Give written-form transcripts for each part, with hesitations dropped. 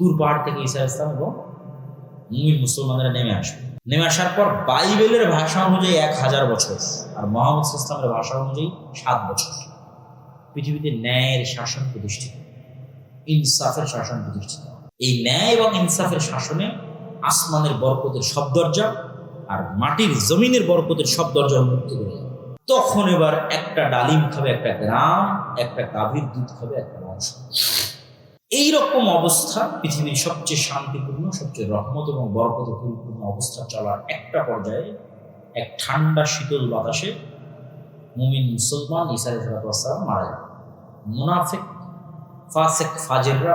তুর পাহাড় থেকে ঈসা আলাইহিস সালাম এবং মুমিন মুসলমানরা নেমে আসবে। নেমে আসার পর বাইবেলের ভাষা অনুযায়ী 1000 বছর আর মুহাম্মদ সাল্লাল্লাহু আলাইহি ওয়াসাল্লামের ভাষা অনুযায়ী 7 বছর পৃথিবীতে ন্যায়ের শাসন প্রতিষ্ঠিত, ইনসাফের শাসন প্রতিষ্ঠিত। এই ন্যায় এবং ইনসাফের শাসনে আসমানের বরকতের সব দরজা আর মাটির জমিনের বরকতের সব দরজা উন্মুক্ত করে যাবে। তখন এবার একটা ডালিম খাবে একটা গ্রাম, একটা গাভীর দুধ খাবে একটা মানুষ। এইরকম অবস্থা পৃথিবীর সবচেয়ে শান্তিপূর্ণ, সবচেয়ে রহমত এবং বরকতে পরিপূর্ণ অবস্থা চলার একটা পর্যায়ে এক ঠান্ডা শীতল বাতাসে মুমিন মুসলমান ঈসা আলাইহিস সালাম মারা যাবে। মুনাফিক ফাসিক ফাজিররা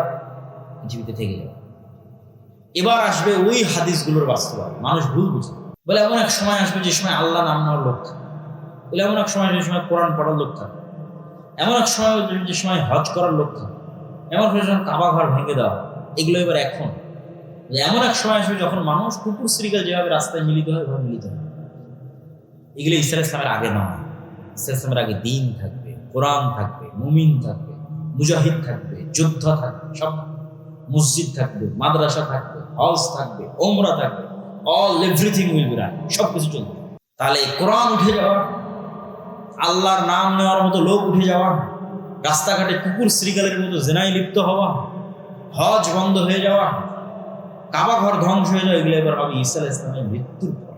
পৃথিবীতে থেকে যাবে। এবার আসবে ওই হাদিসগুলোর বাস্তবায়ন। মানুষ ভুল বুঝে বলে এমন এক সময় আসবে যে সময় আল্লাহ নাম নেওয়ার লোক থাকবে, বলে এমন এক সময় যে সময় কোরআন পড়ার লোক থাকবে, এমন এক সময় যে সময় হজ করার লোক থাকবে, এমন যখন কাবা ঘর ভেঙে দেওয়া। এগুলো এবার এখন এমন এক সময় আসবে যখন মানুষ কুকুর শ্রীকাল যেভাবে রাস্তায় মিলিত হয় এভাবে মিলিত হয়। এগুলো ঈসা আলাইহিস সালামের আগে নয়। ঈসা আলাইহিস সালামের আগে দিন থাকবে, কোরআন থাকবে, মুমিন থাকবে, মুজাহিদ থাকবে, যোদ্ধা থাকবে, সব মসজিদ থাকবে, মাদ্রাসা থাকবে, হজ থাকবে, ওমরা থাকবে, all everything will be right, সব কিছু চলবে। তাহলে কোরআন উঠে যাওয়া, আল্লাহর নাম নেওয়ার মতো লোক উঠে যাওয়া, রাস্তাঘাটে কুকুর শ্রীকালের মতো জেনায় লিপ্ত হওয়া, হজ বন্ধ হয়ে যাওয়া, কাবা ঘর ধ্বংস হয়ে যাওয়া, এগুলো এবার হবে ঈসা আলাইহিস সালামের মৃত্যুর পর।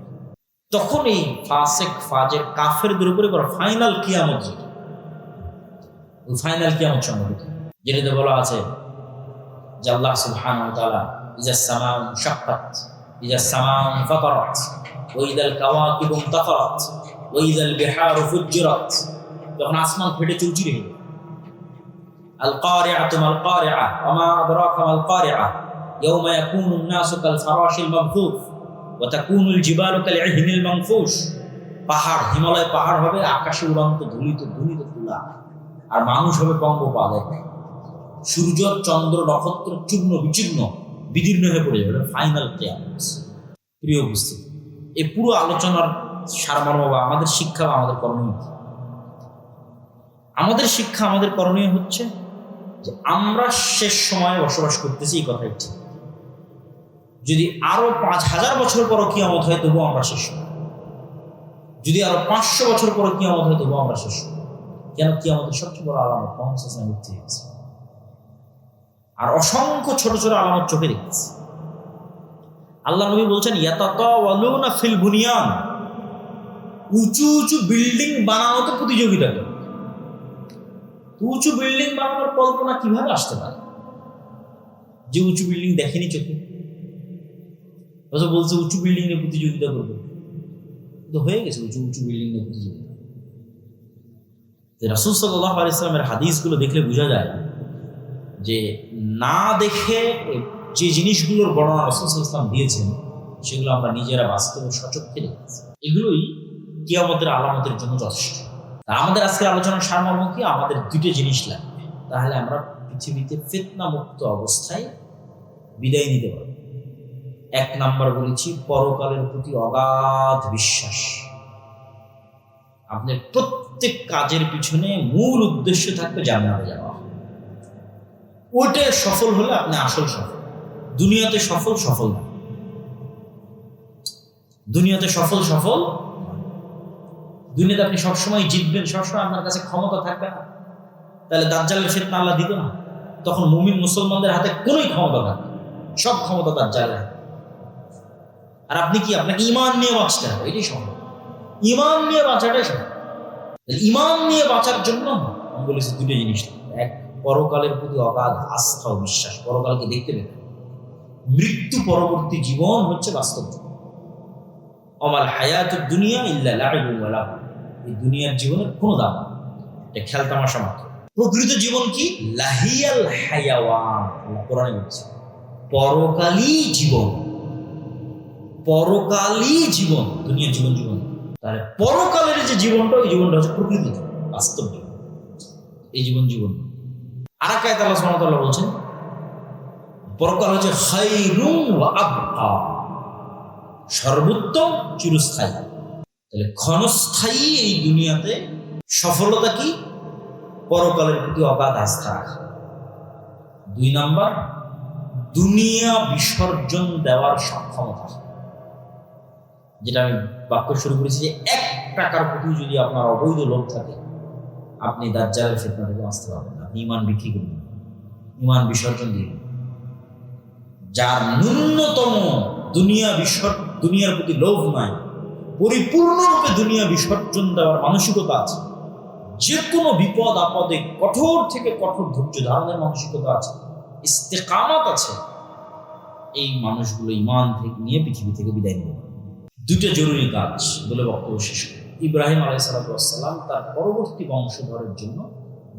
তখন এই ফাসিক ফাজির কাফেরদের উপরে ফাইনাল কিয়ামত, ওই ফাইনাল কিয়ামত সংঘটিত, যেটাতে বলা আছে যে আল্লাহ সুবহানাহু ওয়া তাআলা ইযাস সামাউ শাক্কাত, ইযাস সামাউ ফাতারাত, ওয়া ইযাল কাওয়াকিবু ইনতাফারাত, ওয়া ইযাল বিহারু ফুজ্জিরাত। যখন আসমান ফেটে চৌচির হয়ে যাবে। আল কারিআতু মাল কারিআ ওয়া মা আদরাকা মাল কারিআ ইয়াওমা ইয়াকুনুন নাসু কাল ফারাশিল মাবথুস ওয়া তাকুনুল জিবালু কাল ইহনিল মানফুস। পাহাড়, হিমালয় পাহাড় হবে আকাশে উড়ন্ত ধুলিত তুলা, আর মানুষ হবে পঙ্গপাল। সূর্য চন্দ্র নক্ষত্র চূর্ণ বিচূর্ণ বিদীর্ণ হয়ে পড়ে যাবে। ফাইনাল কিয়ামত। প্রিয় উপস্থিতি, এই পুরো আলোচনার সারমর্ম বা আমাদের শিক্ষা বা আমাদের করণীয়, আমাদের শিক্ষা আমাদের করণীয় হচ্ছে যে আমরা শেষ সময়ে বসবাস করতেছি, এই কথাই ঠিক। যদি আরো 5000 বছর পরও কিয়ামত হয় তবুও আমরা শেষ, যদি আরো 500 বছর পরও কিয়ামত হয় তবুও আমরা শেষ। কেন? কিয়ামতের সবচেয়ে বড় আলামত মুহাম্মদ সাল্লাল্লাহু আলাইহি ওয়াসাল্লাম মৃত্যু হয়েছে, আর অসংখ্য ছোট ছোট আলামত চোখে দেখতেছে। আল্লাহ নবী বলছেন ইয়াতাতাওয়ালুনা ফিল বুনিয়ান, উঁচু উঁচু বিল্ডিং বানানোতে প্রতিযোগিতা করে। উঁচু বিল্ডিং বানানোর কল্পনা কিভাবে আসতে পারে যে উঁচু বিল্ডিং দেখেনি চোখে? বলছে উঁচু বিল্ডিং নিয়ে প্রতিযোগিতা করবে, তো হয়ে গেছে উঁচু উঁচু বিল্ডিং নিয়ে প্রতিযোগিতা। রাসূল সাল্লাল্লাহু আলাইহি ওয়াসাল্লামের হাদিসগুলো দেখলে বোঝা যায় যে না দেখে যে জিনিসগুলোর বর্ণনা রাসূল সাল্লাল্লাহু আলাইহি ওয়াসাল্লাম দিয়েছেন সেগুলো আমরা নিজেরা বাস্তবে সচক্ষে দেখেছি। এগুলোই কিয়ামতের আলামতের জন্য যথেষ্ট। আমাদের আজকের আলোচনার সারমর্ম কি? আমাদের দুটো জিনিস লাগবে, তাহলে আমরা পৃথিবীতে ফিতনা মুক্ত অবস্থায় বিদায় নিতে পারব। 1 নাম্বার বলেছি পরকালের প্রতি অগাধ বিশ্বাস। আপনার প্রত্যেক কাজের পিছনে মূল উদ্দেশ্য থাকবে জান্নাতে যাওয়া। ওইটা সফল হলে আপনি আসল সফল। দুনিয়াতে সফল না, দুনিয়াতে সফল দুনিয়াতে আপনি সবসময় জিতবেন, সবসময় আপনার কাছে ক্ষমতা থাকবে না, তাহলে দাজ্জালের ফিতনা আল্লাহ দিত না। তখন মুমিন মুসলমানদের হাতে কোনোই ক্ষমতা থাকবে, সব ক্ষমতা দাজ্জালের হাতে। আর আপনি কি? আপনাকে ঈমান নিয়ে বাঁচতে হবে, এটাই সম্ভব। ঈমান নিয়ে বাঁচাটাই সম্ভব। ঈমান নিয়ে বাঁচার জন্য আমি বলেছি দুটো জিনিস। 1, পরকালের প্রতি অগাধ আস্থা ও বিশ্বাস, পরকালকে দেখতে পেতে। মৃত্যু পরবর্তী জীবন হচ্ছে বাস্তব। অমাল হায়াতুদ দুনিয়া ইল্লা লাইবুন ওয়া লাহু, এই দুনিয়ার জীবনের কোনো দাম নেই, এটা খেলতামাশা মাত্র। প্রকৃত জীবন কি? লাহিয়াল হায়াওয়ান, কোরআনে বলছে পরকালই জীবন, পরকালই জীবন, দুনিয়ার জীবন। তাহলে পরকালের যে জীবনটা, ওই জীবনটা হচ্ছে প্রকৃত জীবন, বাস্তব জীবন। এই জীবন আর এক আয়াতে আল্লাহ সুবহানাহু ওয়া তাআলা বলছেন পরকাল হচ্ছে খায়রুন ওয়া আবকা, সর্বোত্তম, চিরস্থায়ী। তাহলে ক্ষণস্থায়ী এই দুনিয়াতে সফলতা কি? পরকালের প্রতি অগাধ আস্থা রাখা। 2 নাম্বার দুনিয়া বিসর্জন দেওয়ার সক্ষমতা, যেটা আমি বাক্য শুরু করেছি যে 1 টাকার প্রতি যদি আপনার অবৈধ লোভ থাকে, আপনি দাজ্জালের ফিতনা থেকে বাঁচতে পারবেন না। আপনি ঈমান বিক্রি করে দিন, ঈমান বিসর্জন দিন। যার ন্যূনতম দুনিয়ার প্রতি লোভ নাই, পরিপূর্ণরূপে দুনিয়া বিসর্জন দেওয়ার মানসিকতা আছে, যে কোনো বিপদ আপদে কঠোর থেকে কঠোর ধৈর্য ধারণের মানসিকতা আছে, ইস্তেকামাত আছে, এই মানুষগুলো ঈমান থেকে নিয়ে পৃথিবী থেকে বিদায় নেবে। 2টা জরুরি কাজ বলে বক্তব্য শেষ করি। ইব্রাহিম আলাইহিস সালাম তার পরবর্তী বংশধরের জন্য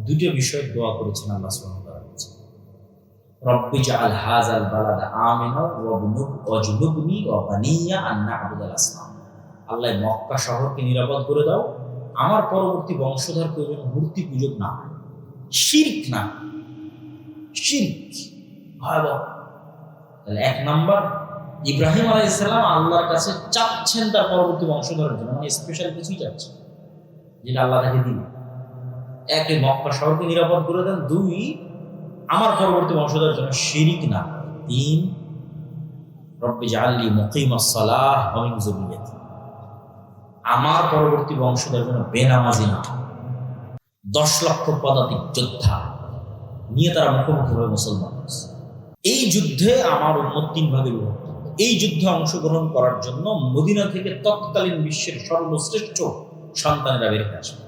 2টা বিষয় দোয়া করেছেন আল্লাহ সুবহানাহু ওয়া তাআলার কাছে। রব্বি জাআল হাযাল বালাদা আমিনা ওয়াজনুবনি ওয়া বানিয়া আন না'বুদাল আসনাম। আল্লাহ মক্কা শহরকে নিরাপদ করে দাও, আমার পরবর্তী বংশধর কেউ যেন মূর্তি পূজক না হয়, শিরক না, শিরক ভয়াবহ। তাহলে 1 নাম্বার, ইব্রাহিম আলাইহিস সালাম আল্লাহর কাছে চাচ্ছেন তার পরবর্তী বংশধরের জন্য, মানে স্পেশাল কিছুই চাচ্ছেন যেটা আল্লাহ তাকে দিন। 1, মক্কা শহরকে নিরাপদ করে দেন। 2, আমার পরবর্তী বংশধরের জন্য শিরক না। 3, রব্বি জাআলনি মুকিমাস সালাহ ওয়া মিন যুররিয়াতি। আমার পরবর্তী বংশধরের জন্য বেনামাজি না। 10 লক্ষ পদাতিক যোদ্ধা নিয়ে তারা মুখোমুখি হয়ে মুসলমান। এই যুদ্ধে আমার উম্মত 3 ভাগে বিভক্ত। এই যুদ্ধে অংশগ্রহণ করার জন্য মদিনা থেকে তৎকালীন বিশ্বের সর্বশ্রেষ্ঠ সন্তানেরা বের হয়ে আসবে।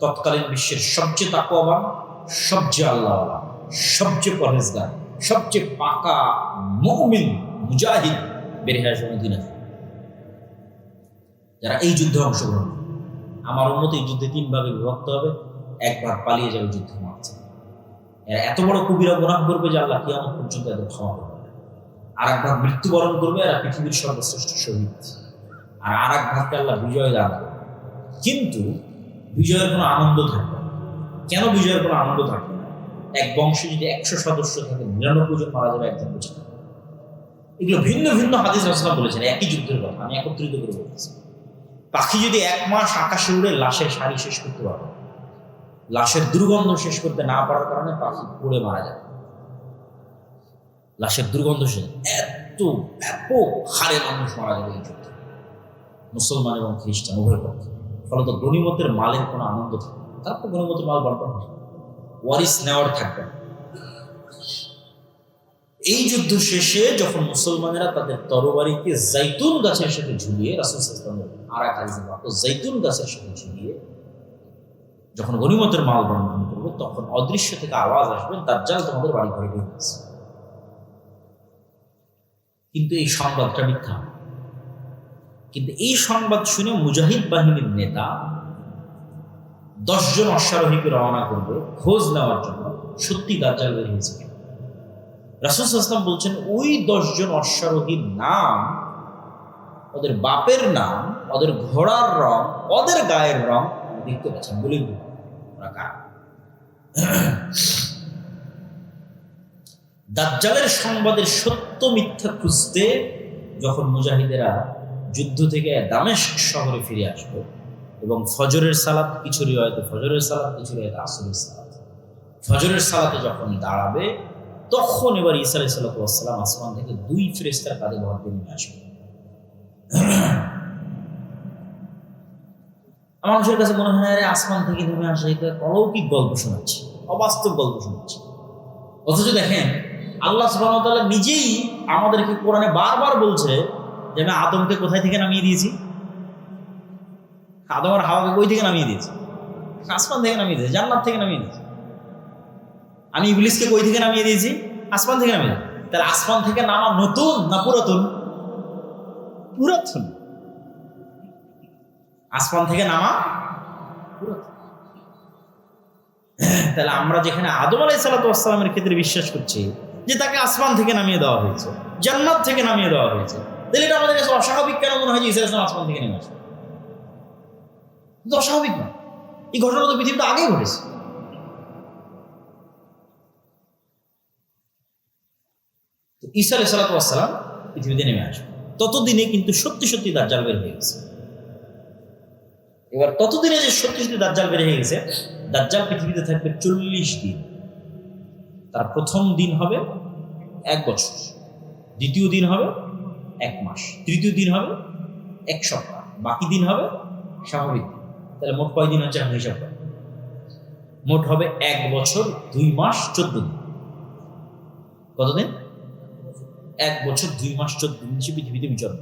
তৎকালীন বিশ্বের সবচেয়ে তাকওয়াবান, সবচেয়ে আল্লাহওয়ালা, সবচেয়ে পরহেজগার, সবচেয়ে পাকা মুমিন মুজাহিদ বের হয়ে আসবে মদিনা থেকে, যারা এই যুদ্ধে অংশগ্রহণ করবে। আমার উম্মত এই যুদ্ধে 3 ভাগে বিভক্ত হবে। 1 ভাগ পালিয়ে যাবে যুদ্ধ মারছে, এরা এত বড় কবিরা গুনাহ করবে যে আল্লাহ কিয়ামত পর্যন্ত এদের ক্ষমা করবে। আর 1 ভাগ মৃত্যুবরণ করবে, এরা পৃথিবীর সর্বশ্রেষ্ঠ শহীদ। আর 1 ভাগকে আল্লাহ বিজয় দান করবে। কিন্তু বিজয়ের কোনো আনন্দ থাকবে না। কেন বিজয়ের কোনো আনন্দ থাকবে না? এক বংশে যদি 100 সদস্য থাকে, 99 জন মারা যাবে, 1 জন বেঁচে থাকবে। এগুলো ভিন্ন ভিন্ন হাদিস রাসূলুল্লাহ বলেছেন, একই যুদ্ধের কথা আমি একত্রিত করে বলতেছি। পাখি যদি 1 মাস আকাশে উড়ে লাশের সারি শেষ করতে পারে, লাশের দুর্গন্ধ শেষ করতে না পারার কারণে পাখি পড়ে মারা যায়। লাশের দুর্গন্ধ শেষ, এত ব্যাপক হারে মানুষ মারা যাবে এই যুদ্ধে, মুসলমান এবং খ্রিস্টান উভয় পক্ষে। ফলত গনিমতের মালের কোনো আনন্দ থাকে না। তারপর গনিমতের মাল বন্টন হবে, ওয়ারিস নেওয়ার থাকবে না। এই যুদ্ধ শেষে যখন মুসলমানেরা তাদের তরবারিকে জাইতুন গাছের সাথে ঝুলিয়ে, রাসূল সাল্লাল্লাহু আলাইহি ওয়াসাল্লাম আর এক হাদিসে বলা, জাইতুন গাছের সাথে ঝুলিয়ে যখন গনিমতের মাল বন্টন করবে, তখন অদৃশ্য থেকে আওয়াজ আসবে, দাজ্জাল তোমাদের বাড়ি ঘরে ঢুকে গেছে। কিন্তু এই সংবাদটা মিথ্যা। কিন্তু এই সংবাদ শুনে মুজাহিদ বাহিনীর নেতা 10 জন অশ্বারোহীকে রওনা করবে খোঁজ নেওয়ার জন্য, সত্যি দাজ্জাল বের হয়েছে। রাসূল সাল্লাল্লাহু আলাইহি ওয়াসাল্লাম বলছেন, ওই 10 জন অশ্বারোহীর নাম, ওদের বাপের নাম, ওদের ঘোড়ার রং, ওদের গায়ের রং দেখতে পাচ্ছেন, বলে ওরা কারা। দাজ্জালের সংবাদের সত্য মিথ্যা খুঁজতে যখন মুজাহিদেরা যুদ্ধ থেকে দামেস্ক শহরে ফিরে আসবে, এবং ফজরের সালাত, কিছু রিওয়ায়াতে ফজরের সালাত, কিছু রিওয়ায়াতে আসরের সালাত, ফজরের সালাতে যখন দাঁড়াবে, তখন এবার ঈসা আলাইহিস সালাম আসমান থেকে 2 ফেরেশতার কাঁধে ভর করে নিয়ে আসবে। মানুষের কাছে মনে হয়, আরে আসমান থেকে নেমে আসে, এটা অলৌকিক গল্প শোনাচ্ছে, অবাস্তব গল্প শোনাচ্ছে। অথচ দেখেন, আল্লাহ সুবহানাহু ওয়া তাআলা নিজেই আমাদেরকে কোরআনে বারবার বলছে যে আমি আদমকে কোথায় থেকে নামিয়ে দিয়েছি, আদম আর হাওয়াকে কই থেকে নামিয়ে দিয়েছি? আসমান থেকে নামিয়ে দিয়েছি, জান্নাত থেকে নামিয়ে দিয়েছি। আমি ইবলিসকে কই থেকে নামিয়ে দিয়েছি? আসমান থেকে নামিয়ে দিয়েছি। তাহলে আসমান থেকে নামা নতুন না পুরাতন? পুরাতন। আসমান থেকে নামা পুরাতন। তাহলে আমরা যেখানে আদম আলাইহিস সালামের ক্ষেত্রে বিশ্বাস করছি যে তাকে আসমান থেকে নামিয়ে দেওয়া হয়েছে, জান্নাত থেকে নামিয়ে দেওয়া হয়েছে, তাহলে এটা আমাদের কাছে অস্বাভাবিক কেন মনে হয় যে ঈসা আলাইহিস সালাম আসমান থেকে নেমে আসবে? কিন্তু অস্বাভাবিক না, এই ঘটনা তো পৃথিবীতে আগেই ঘটেছে। ঈসা আলাইহিস সালাম পৃথিবীতে নেমে আসবে, ততদিনে কিন্তু সত্যি সত্যি দাজ্জাল বের হয়ে গেছে। এবার ততদিনে যে সত্যি সত্যি দাজ্জাল বের হয়ে গেছে, দাজ্জাল পৃথিবীতে থাকবে 40 দিন। তার প্রথম দিন হবে 1 বছর, দ্বিতীয় দিন হবে 1 মাস, তৃতীয় দিন হবে 1 সপ্তাহ, বাকি দিন হবে স্বাভাবিক দিন। তাহলে মোট কয় দিন হচ্ছে আমরা হিসাব করি? মোট হবে 1 বছর 2 মাস 14 দিন। কতদিন? 1 বছর 2 মাস 14 দিন সে পৃথিবীতে বিচরণ।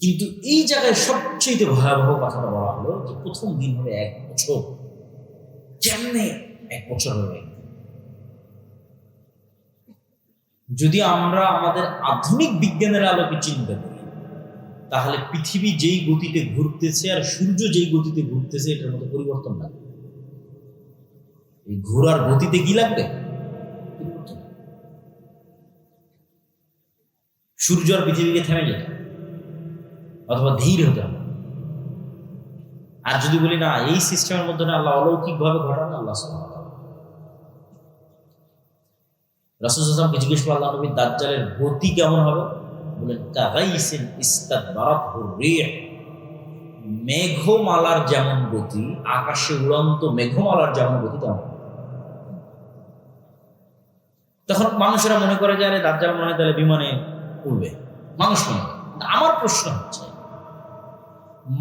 কিন্তু এই জায়গায় সবচেয়ে ভয়াবহ কথাটা বলা হলো যে প্রথম দিন হবে 1 বছর। কেমনে 1 বছর হবে? যদি আমরা আমাদের আধুনিক বিজ্ঞানের আলোকে চিন্তা করি, তাহলে পৃথিবী যেই গতিতে ঘুরতেছে আর সূর্য যেই গতিতে ঘুরতেছে এটার মধ্যে পরিবর্তন লাগবে। এই ঘোরার গতিতে কি লাগবে? সূর্য আর পৃথিবীকে থেমে যেতে অথবা ধীর হতে হবে। আর যদি বলি না এই সিস্টেমের মধ্যে আল্লাহ অলৌকিক ভাবে ঘটান, আল্লাহ রাসূল সাল্লাল্লাহু আলাইহি ওয়াসাল্লামকে জিজ্ঞেস করলেন আল্লাহ নবী দাজ্জালের গতি কেমন হবে? বলেন কাগাইসিন ইস্তাদবারাতহু রিহ, মেঘমালার যেমন গতি, আকাশে উড়ন্ত মেঘমালার যেমন গতি তেমন। তখন মানুষেরা মনে করে যে আরে দাজ্জাল মনে হয় তাহলে বিমানে উড়বে, মানুষ মনে করে। আমার প্রশ্ন হচ্ছে,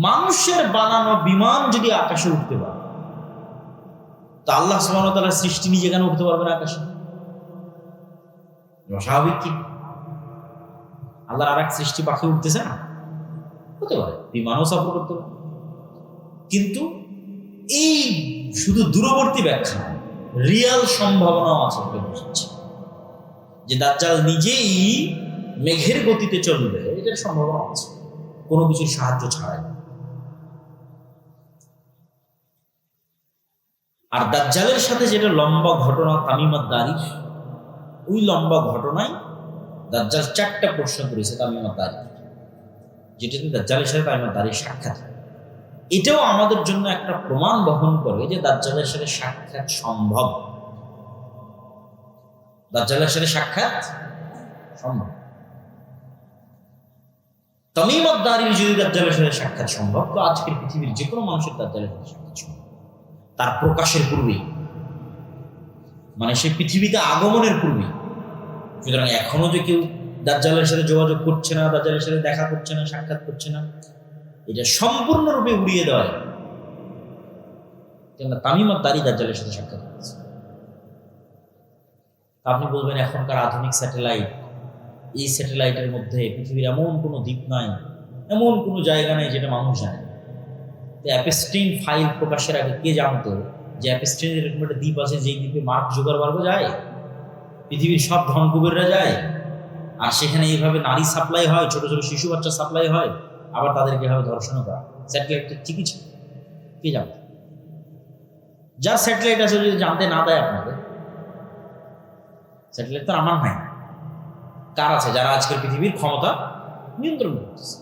মানুষের বানানো বিমান যদি আকাশে উঠতে পারে, তো আল্লাহ সুবহানাহু ওয়া তাআলার সৃষ্টি নিজে কেন উঠতে পারবে না আকাশে? স্বাভাবিক কি? আল্লাহর আর এক সৃষ্টি পাখি উঠতেছে না? হতে পারে, বিমানও সফর করতে পারে। কিন্তু এই শুধু দূরবর্তী ব্যাখ্যা, রিয়াল সম্ভাবনাও আছে বুঝছে যে দাজ্জাল নিজেই মেঘের গতিতে চলবে, এটার সম্ভাবনা আছে কোনো কিছুর সাহায্য ছাড়াই। আর দাজ্জালের সাথে যেটা লম্বা ঘটনা তামিমাত দারির, ওই লম্বা ঘটনায় দাজ্জাল 4টা প্রশ্ন করেছে তামিমাত দারির, যেটাতে দাজ্জালের সাথে তামিমাত দারির সাক্ষাৎ। এটাও আমাদের জন্য একটা প্রমাণ বহন করে যে দাজ্জালের সাথে সাক্ষাৎ সম্ভব। দাজ্জালের সাথে সাক্ষাৎ সম্ভব। তামিমাত দারির যদি দাজ্জালের সাথে সাক্ষাৎ সম্ভব, তো আজকের পৃথিবীর যে কোনো মানুষের দাজ্জালের সাথে সাক্ষাৎ সম্ভব, তার প্রকাশের পূর্বেই, মানে সে পৃথিবীতে আগমনের পূর্বেই। সুতরাং এখনো যে কেউ দাজ্জালের সাথে যোগাযোগ করছে না, দাজ্জালের সাথে দেখা করছে না, সাক্ষাৎ করছে না, এটা সম্পূর্ণরূপে উড়িয়ে দেওয়া। কেননা তামিমাত দারি দাজ্জালের সাথে সাক্ষাৎ করছে। আপনি বলবেন এখনকার আধুনিক স্যাটেলাইট, এই স্যাটেলাইটের মধ্যে পৃথিবীর এমন কোনো দ্বীপ নাই, এমন কোনো জায়গা নেই যেটা মানুষ জানে। অ্যাপস্টিন ফাইল প্রকাশের আগে কে জানতো যে অ্যাপস্টিনের এরকম একটা দ্বীপ আছে, যেই দ্বীপে মার্ক জুকারবার্গ যায়, পৃথিবীর সব ধনকুবেররা যায়, আর সেখানে এইভাবে নারী সাপ্লাই হয়, ছোট ছোট শিশু বাচ্চা সাপ্লাই হয়, আবার তাদেরকে এভাবে ধর্ষণ করা। স্যাটেলাইটটা ঠিকই ছিল, কে জানতো? যার স্যাটেলাইট আছে যদি জানতে না দেয় আপনাদের, স্যাটেলাইট তো আমার নাই, কার আছে? যারা আজকের পৃথিবীর ক্ষমতা নিয়ন্ত্রণ করতেছে।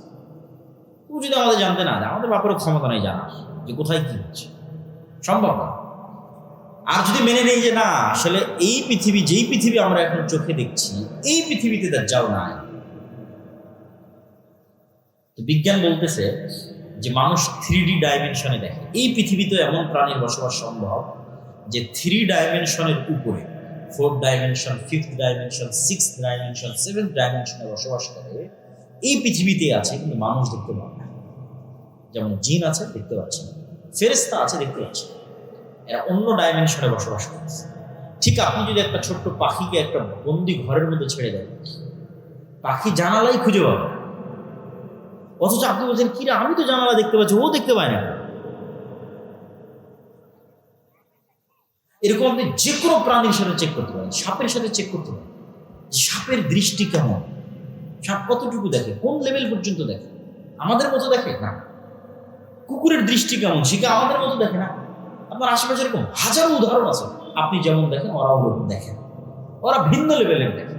ও যদি আমাদের জানতে না দেয়, আমাদের বাপেরও ক্ষমতা নেই জানার যে কোথায় কি হচ্ছে, সম্ভব না। আর যদি মেনে নেই যে না আসলে এই পৃথিবী, যেই পৃথিবী আমরা এখন চোখে দেখছি, এই পৃথিবীতে দাজ্জাল নাই, তো বিজ্ঞান বলতেছে যে মানুষ 3D ডাইমেনশনে দেখে। এই পৃথিবীতে এমন প্রাণীর বসবাস সম্ভব যে 3 ডাইমেনশনের উপরে, 4th dimension, 5th dimension, 6th dimension, 7th ডাইমেনশনে বসবাস করে এই পৃথিবীতে আছে, কিন্তু মানুষ দেখতে পাবে না। যেমন জিন আছে, দেখতে পাচ্ছে না, ফেরেশতা আছে, দেখতে পাচ্ছে না, এরা অন্য ডাইমেনশনে বসবাস করছে। ঠিক আপনি যদি একটা ছোট্ট পাখিকে একটা বন্দি ঘরের মধ্যে ছেড়ে দেন, পাখি জানালাই খুঁজে পাবে, অথচ আপনি বলছেন কি রে, আমি তো জানালা দেখতে পাচ্ছি, ও দেখতে পায় না। এরকম আপনি যে কোনো প্রাণীর সাথে চেক করতে পারেন, সাপের সাথে চেক করতে পারেন, সাপের দৃষ্টি কেমন, সাপ কতটুকু দেখে, কোন লেভেল পর্যন্ত দেখে, আমাদের মতো দেখে না। কুকুরের দৃষ্টি কেমন, সে কি আমাদের মতো দেখে না। আপনার আশেপাশে এরকম হাজারো উদাহরণ আছে, আপনি যেমন দেখেন ওরাও ওরকম দেখেন, ওরা ভিন্ন লেভেলের দেখে।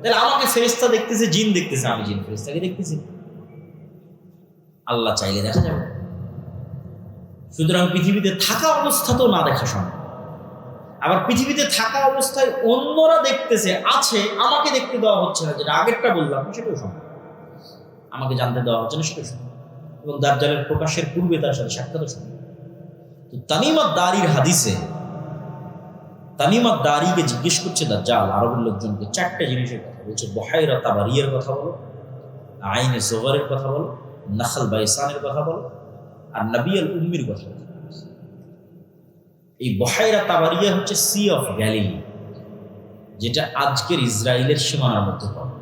তাহলে আমাকে ফেরেশতা দেখতেছে, জিন দেখতেছে, আমি জিন ফেরেশতাকে দেখতেছি। আল্লাহ চাইলে দেখা যাবে। সুতরাং পৃথিবীতে থাকা অবস্থাতেও না দেখা সম্ভব। আবার পৃথিবীতে থাকা অবস্থায় অন্যরা দেখতেছে, আছে, আমাকে দেখতে দেওয়া হচ্ছে না, যেটা আগেরটা বললাম সেটাও সম্ভব। আমাকে জানতে দেওয়া হচ্ছে না, সেটাও সম্ভব। এবং দাজ্জালের প্রকাশের পূর্বে তার সাথে সাক্ষাৎও সম্ভব। তো তামিমাত দারির হাদিসে তামিম আদ-দারিকে জিজ্ঞেস করছে দাজ্জাল আরবের লোকজনকে 4টে জিনিসের কথা বলছে। বহাইরা তাবারিয়ার কথা বলো, আইনে জোগারের কথা বলো, নাখল বাইসানের কথা বলো, আর নবী আল উম্মির কথা বলো। এই বহাইরা তাবারিয়া হচ্ছে সি অফ গ্যালিলি, যেটা আজকের ইসরায়েলের সীমানার মধ্যে পড়ে।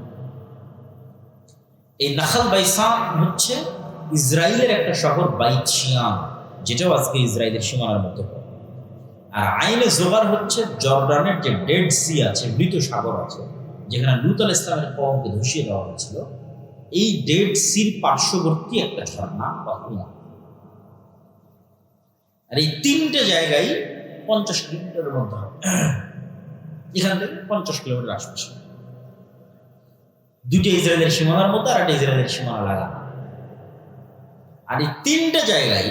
এই নাখল বাইসান হচ্ছে ইসরায়েলের একটা শহর বাইতশিয়ান, যেটাও আজকে ইসরায়েলের সীমানার মধ্যে পড়ে। আর আইনে জোগার হচ্ছে জর্ডানের যে ডেড সি আছে, মৃত সাগর আছে, যেখানে লূত আলাইহিস সালামের কওমকে ধসিয়ে দেওয়া হয়েছিল, এই ডেড সির পার্শ্ববর্তী একটা ঝর্ণা বা কুয়া। আর এই 3টে জায়গায় 50 কিলোমিটারের মধ্যে হবে, এখান থেকে 50 কিলোমিটার আশপাশে। 2টে ইসরায়েলের সীমানার মধ্যে আর একটা ইসরায়েলের সীমানা লাগানো। আর এই 3টে জায়গায়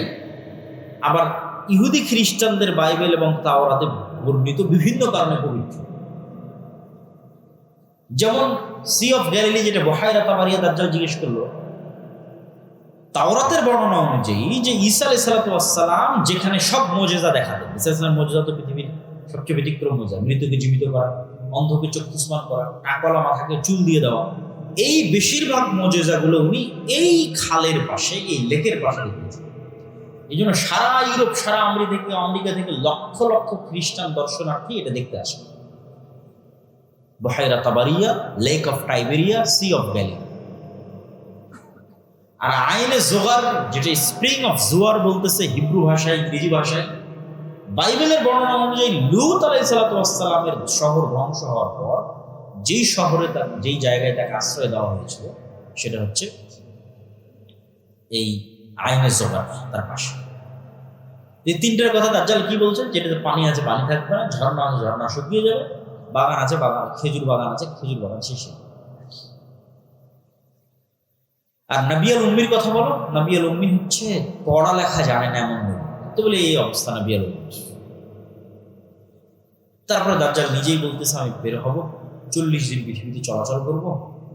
আবার ইহুদি খ্রিস্টানদের বাইবেল এবং তাওরাতে বর্ণিত বিভিন্ন কারণে পবিত্র। যেমন সি অফ গ্যালিলি, যেটা বহাইরা তাবারিয়া দাজ্জাল জিজ্ঞেস করলো, তাওরাতের বর্ণনা অনুযায়ী যে ঈসা আলাইহিস সালাম যেখানে সব মুজিজা দেখাতেন, ঈসা আলাইহিস সালাম মুজিজা তো পৃথিবীর সবচেয়ে ব্যতিক্রম মুজিজা, মৃতকে জীবিত করা, অন্ধকে চক্ষুষ্মান করা, টাকলা মাথাকে চুল দিয়ে দেওয়া, এই বেশিরভাগ মুজিজাগুলো উনি এই খালের পাশে, এই লেকের পাশে দেখেছেন। এই জন্য সারা ইউরোপ, সারা আমেরিকা থেকে লক্ষ লক্ষ খ্রিস্টান দর্শনার্থী এটা দেখতে আসে। বহাইরা তাবারিয়া, lake of Tiberias, sea of Galilee. আর আইনে জোগার, যেটা স্প্রিং অফ জোয়ার বলতেছে হিব্রু ভাষায়, ইংরেজি ভাষায়, বাইবেলের বর্ণনা অনুযায়ী লূত আলাইহিস সালামের শহর ধ্বংস হওয়ার পর যেই শহরে যেই জায়গায় তাকে আশ্রয় দেওয়া হয়েছিল, সেটা হচ্ছে এই আইনে জোগার, তার পাশে। এই 3টার কথা দাজ্জাল কি বলছেন? যেটাতে পানি আছে, পানি থাকবে না, ঝর্ণা আছে, ঝর্ণা শুকিয়ে যাবে, বাগান আছে, বাগান, খেজুর বাগান আছে, খেজুর বাগান শেষে। আর নবী আল উম্মির কথা বলো, নবী আল উম্মি হচ্ছে পড়ালেখা জানে না এমন নবী, তো বলে এই অবস্থা নবী আল উম্মি। তারপরে দাজ্জাল নিজেই বলতেছে, আমি বের হব, 40 দিন পৃথিবীতে চলাচল করব,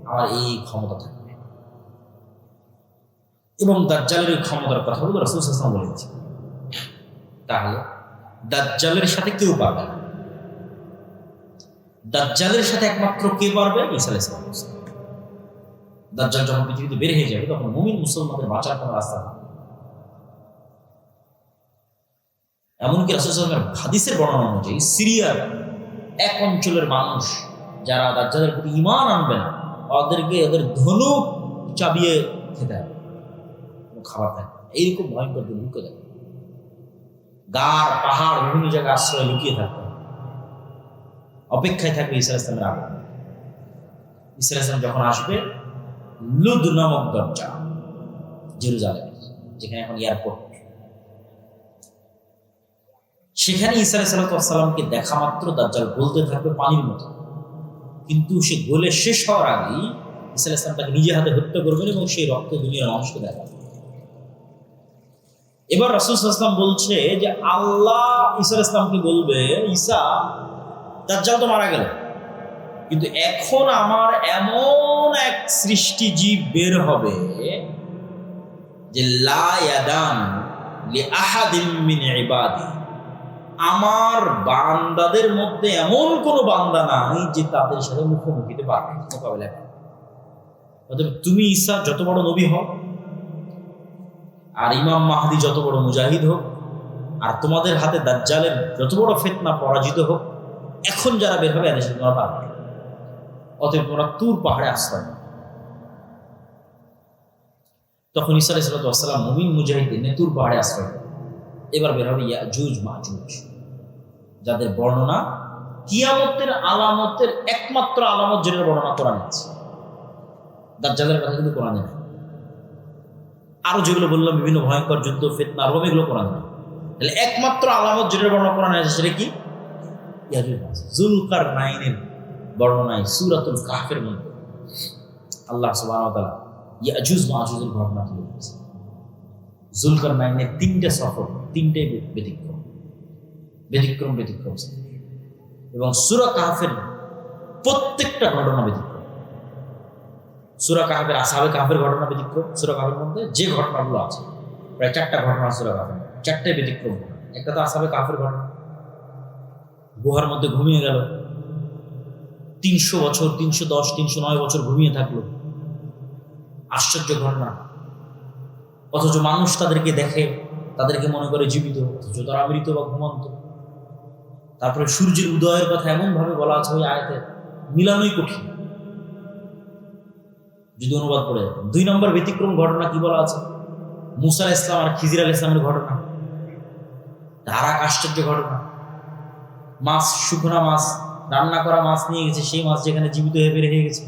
আমার এই ক্ষমতা থাকবে। এবং দাজ্জালের এই ক্ষমতার কথা বলে রাসূল সাল্লাল্লাহু আলাইহি ওয়াসাল্লাম বলেছে। তাহলে দাজ্জালের সাথে কেউ পারবে না। দাজ্জালের সাথে একমাত্র কে পারবে? ঈসা আলাইহিস সালাম। দাজ্জাল যখন পৃথিবীতে বের হয়ে যাবে, তখন মুমিন মুসলমানদের বাঁচার কোনো রাস্তা নেই। এমনকি রাসূল সাল্লাল্লাহু আলাইহি ওয়াসাল্লামের হাদিসের বর্ণনা অনুযায়ী সিরিয়ার এক অঞ্চলের মানুষ যারা দাজ্জালের প্রতি ঈমান আনবে না, ওদেরকে ওদের ধনুক চাবিয়ে খেতে হবে, খাবার থাকে। এইরকম ভয়ঙ্কর দুর্ভিক্ষ থাকে, গাড় পাহাড় বিভিন্ন জায়গায় আশ্রয় লুকিয়ে থাকতে হবে, অপেক্ষায় থাকবে ঈসা আলাইহিস সালামের আগমন। ঈসা আলাইহিস সালাম যখন আসবে, লুদ নামক দরজা, জেরুজালেমের, যেখানে এখন এয়ারপোর্ট, সেখানে ঈসা আলাইহিস সালামকে দেখা মাত্র দাজ্জাল গলতে থাকবে পানির মতো। কিন্তু সে গলে শেষ হওয়ার আগেই ঈসা আলাইহিস সালাম তাকে নিজে হাতে হত্যা করবেন এবং সেই রক্ত দুনিয়ার মানুষকে দেখাবেন। এবার রাসূল সাল্লাল্লাহু আলাইহি ওয়াসাল্লাম বলছে যে আল্লাহ ঈসা আলাইহিস সালামকে বলবে, ঈসা, দাজ্জাল তো মারা গেল, কিন্তু এখন আমার এমন এক সৃষ্টি জীব বের হবে যে লা ইয়াদান লি আহাদিন মিন ইবাদি, আমার বান্দাদের মধ্যে এমন কোনো বান্দা নাই যে তাদের সাথে মুখোমুখিতে পারবে, মোকাবেলা করবে। অতএব তুমি ঈসা যত বড় নবী হও, আর ইমাম মাহদি যত বড় মুজাহিদ হোক, আর তোমাদের হাতে দাজ্জালের যত বড় ফিতনা পরাজিত হোক, এখন যারা বের হবে এদের সাথে তোমরা পারবে। অতএব তোমরা তুর পাহাড়ে আশ্রয় নাও। তখন ঈসা আলাইহিস সালাম মুমিন মুজাহিদিন তুর পাহাড়ে আশ্রয় নেয়। এবার বের হবে ইয়াজুজ মাজুজ, যাদের বর্ণনা কিয়ামতের আলামতের একমাত্র আলামত, যেটার বর্ণনা কোরআনে আছে। দাজ্জালের কথা কিন্তু কোরআনে নেই। আরো যেগুলো বললাম, বিভিন্ন ভয়ঙ্কর যুদ্ধ, ফিতনা, রোম, এগুলো কোরআনে নেই। তাহলে একমাত্র আলামত যেটার বর্ণনা কোরআনে আছে, সেটা কি? ইয়াজুজ মাজুজ। যুলকারনাইনের বর্ণনায় সূরাতুল কাহফের মধ্যে আল্লাহ সুবহানাহু ওয়া তাআলা ইয়াজুজ মাজুজের ঘটনা তুলে ধরেছেন। যুলকারনাইনের 3টে সফর, 3টে ব্যতিক্রম এবং সূরা কাহফের প্রত্যেকটা ঘটনা ব্যতিক্রম। সূরা কাহফের আসহাবে কাহফের ঘটনা ব্যতিক্রম। সূরা কাহফের মধ্যে যে ঘটনাগুলো আছে, প্রায় 4টা ঘটনা সূরা কাহফের, 4টে ব্যতিক্রম। একটা তো আসহাবে কাহফের ঘটনা, গুহার মধ্যে ঘুমিয়ে গেল, 300 বছর, 310, 309 বছর ঘুমিয়ে থাকলো। আশ্চর্য ঘটনা। অথচ মানুষ তাদেরকে দেখে, তাদেরকে মনে করে জীবিত, অথচ তারা মৃত বা ঘুমন্ত। তারপরে সূর্যের উদয়ের কথা এমন ভাবে বলা আছে ওই আয়াতে, মিলানোই কঠিন যদি অনুবাদ করে। 2 নম্বর ব্যতিক্রম ঘটনা কি বলা আছে? মুসা আলাইহিস সালাম আর খিজির আলাইহিস সালামের ঘটনা। আর এক আশ্চর্য ঘটনা, মাছ, শুকনা মাছ, রান্না করা মাছ নিয়ে গেছে, সেই মাছ যেখানে জীবিত হয়ে বের হয়ে গেছে,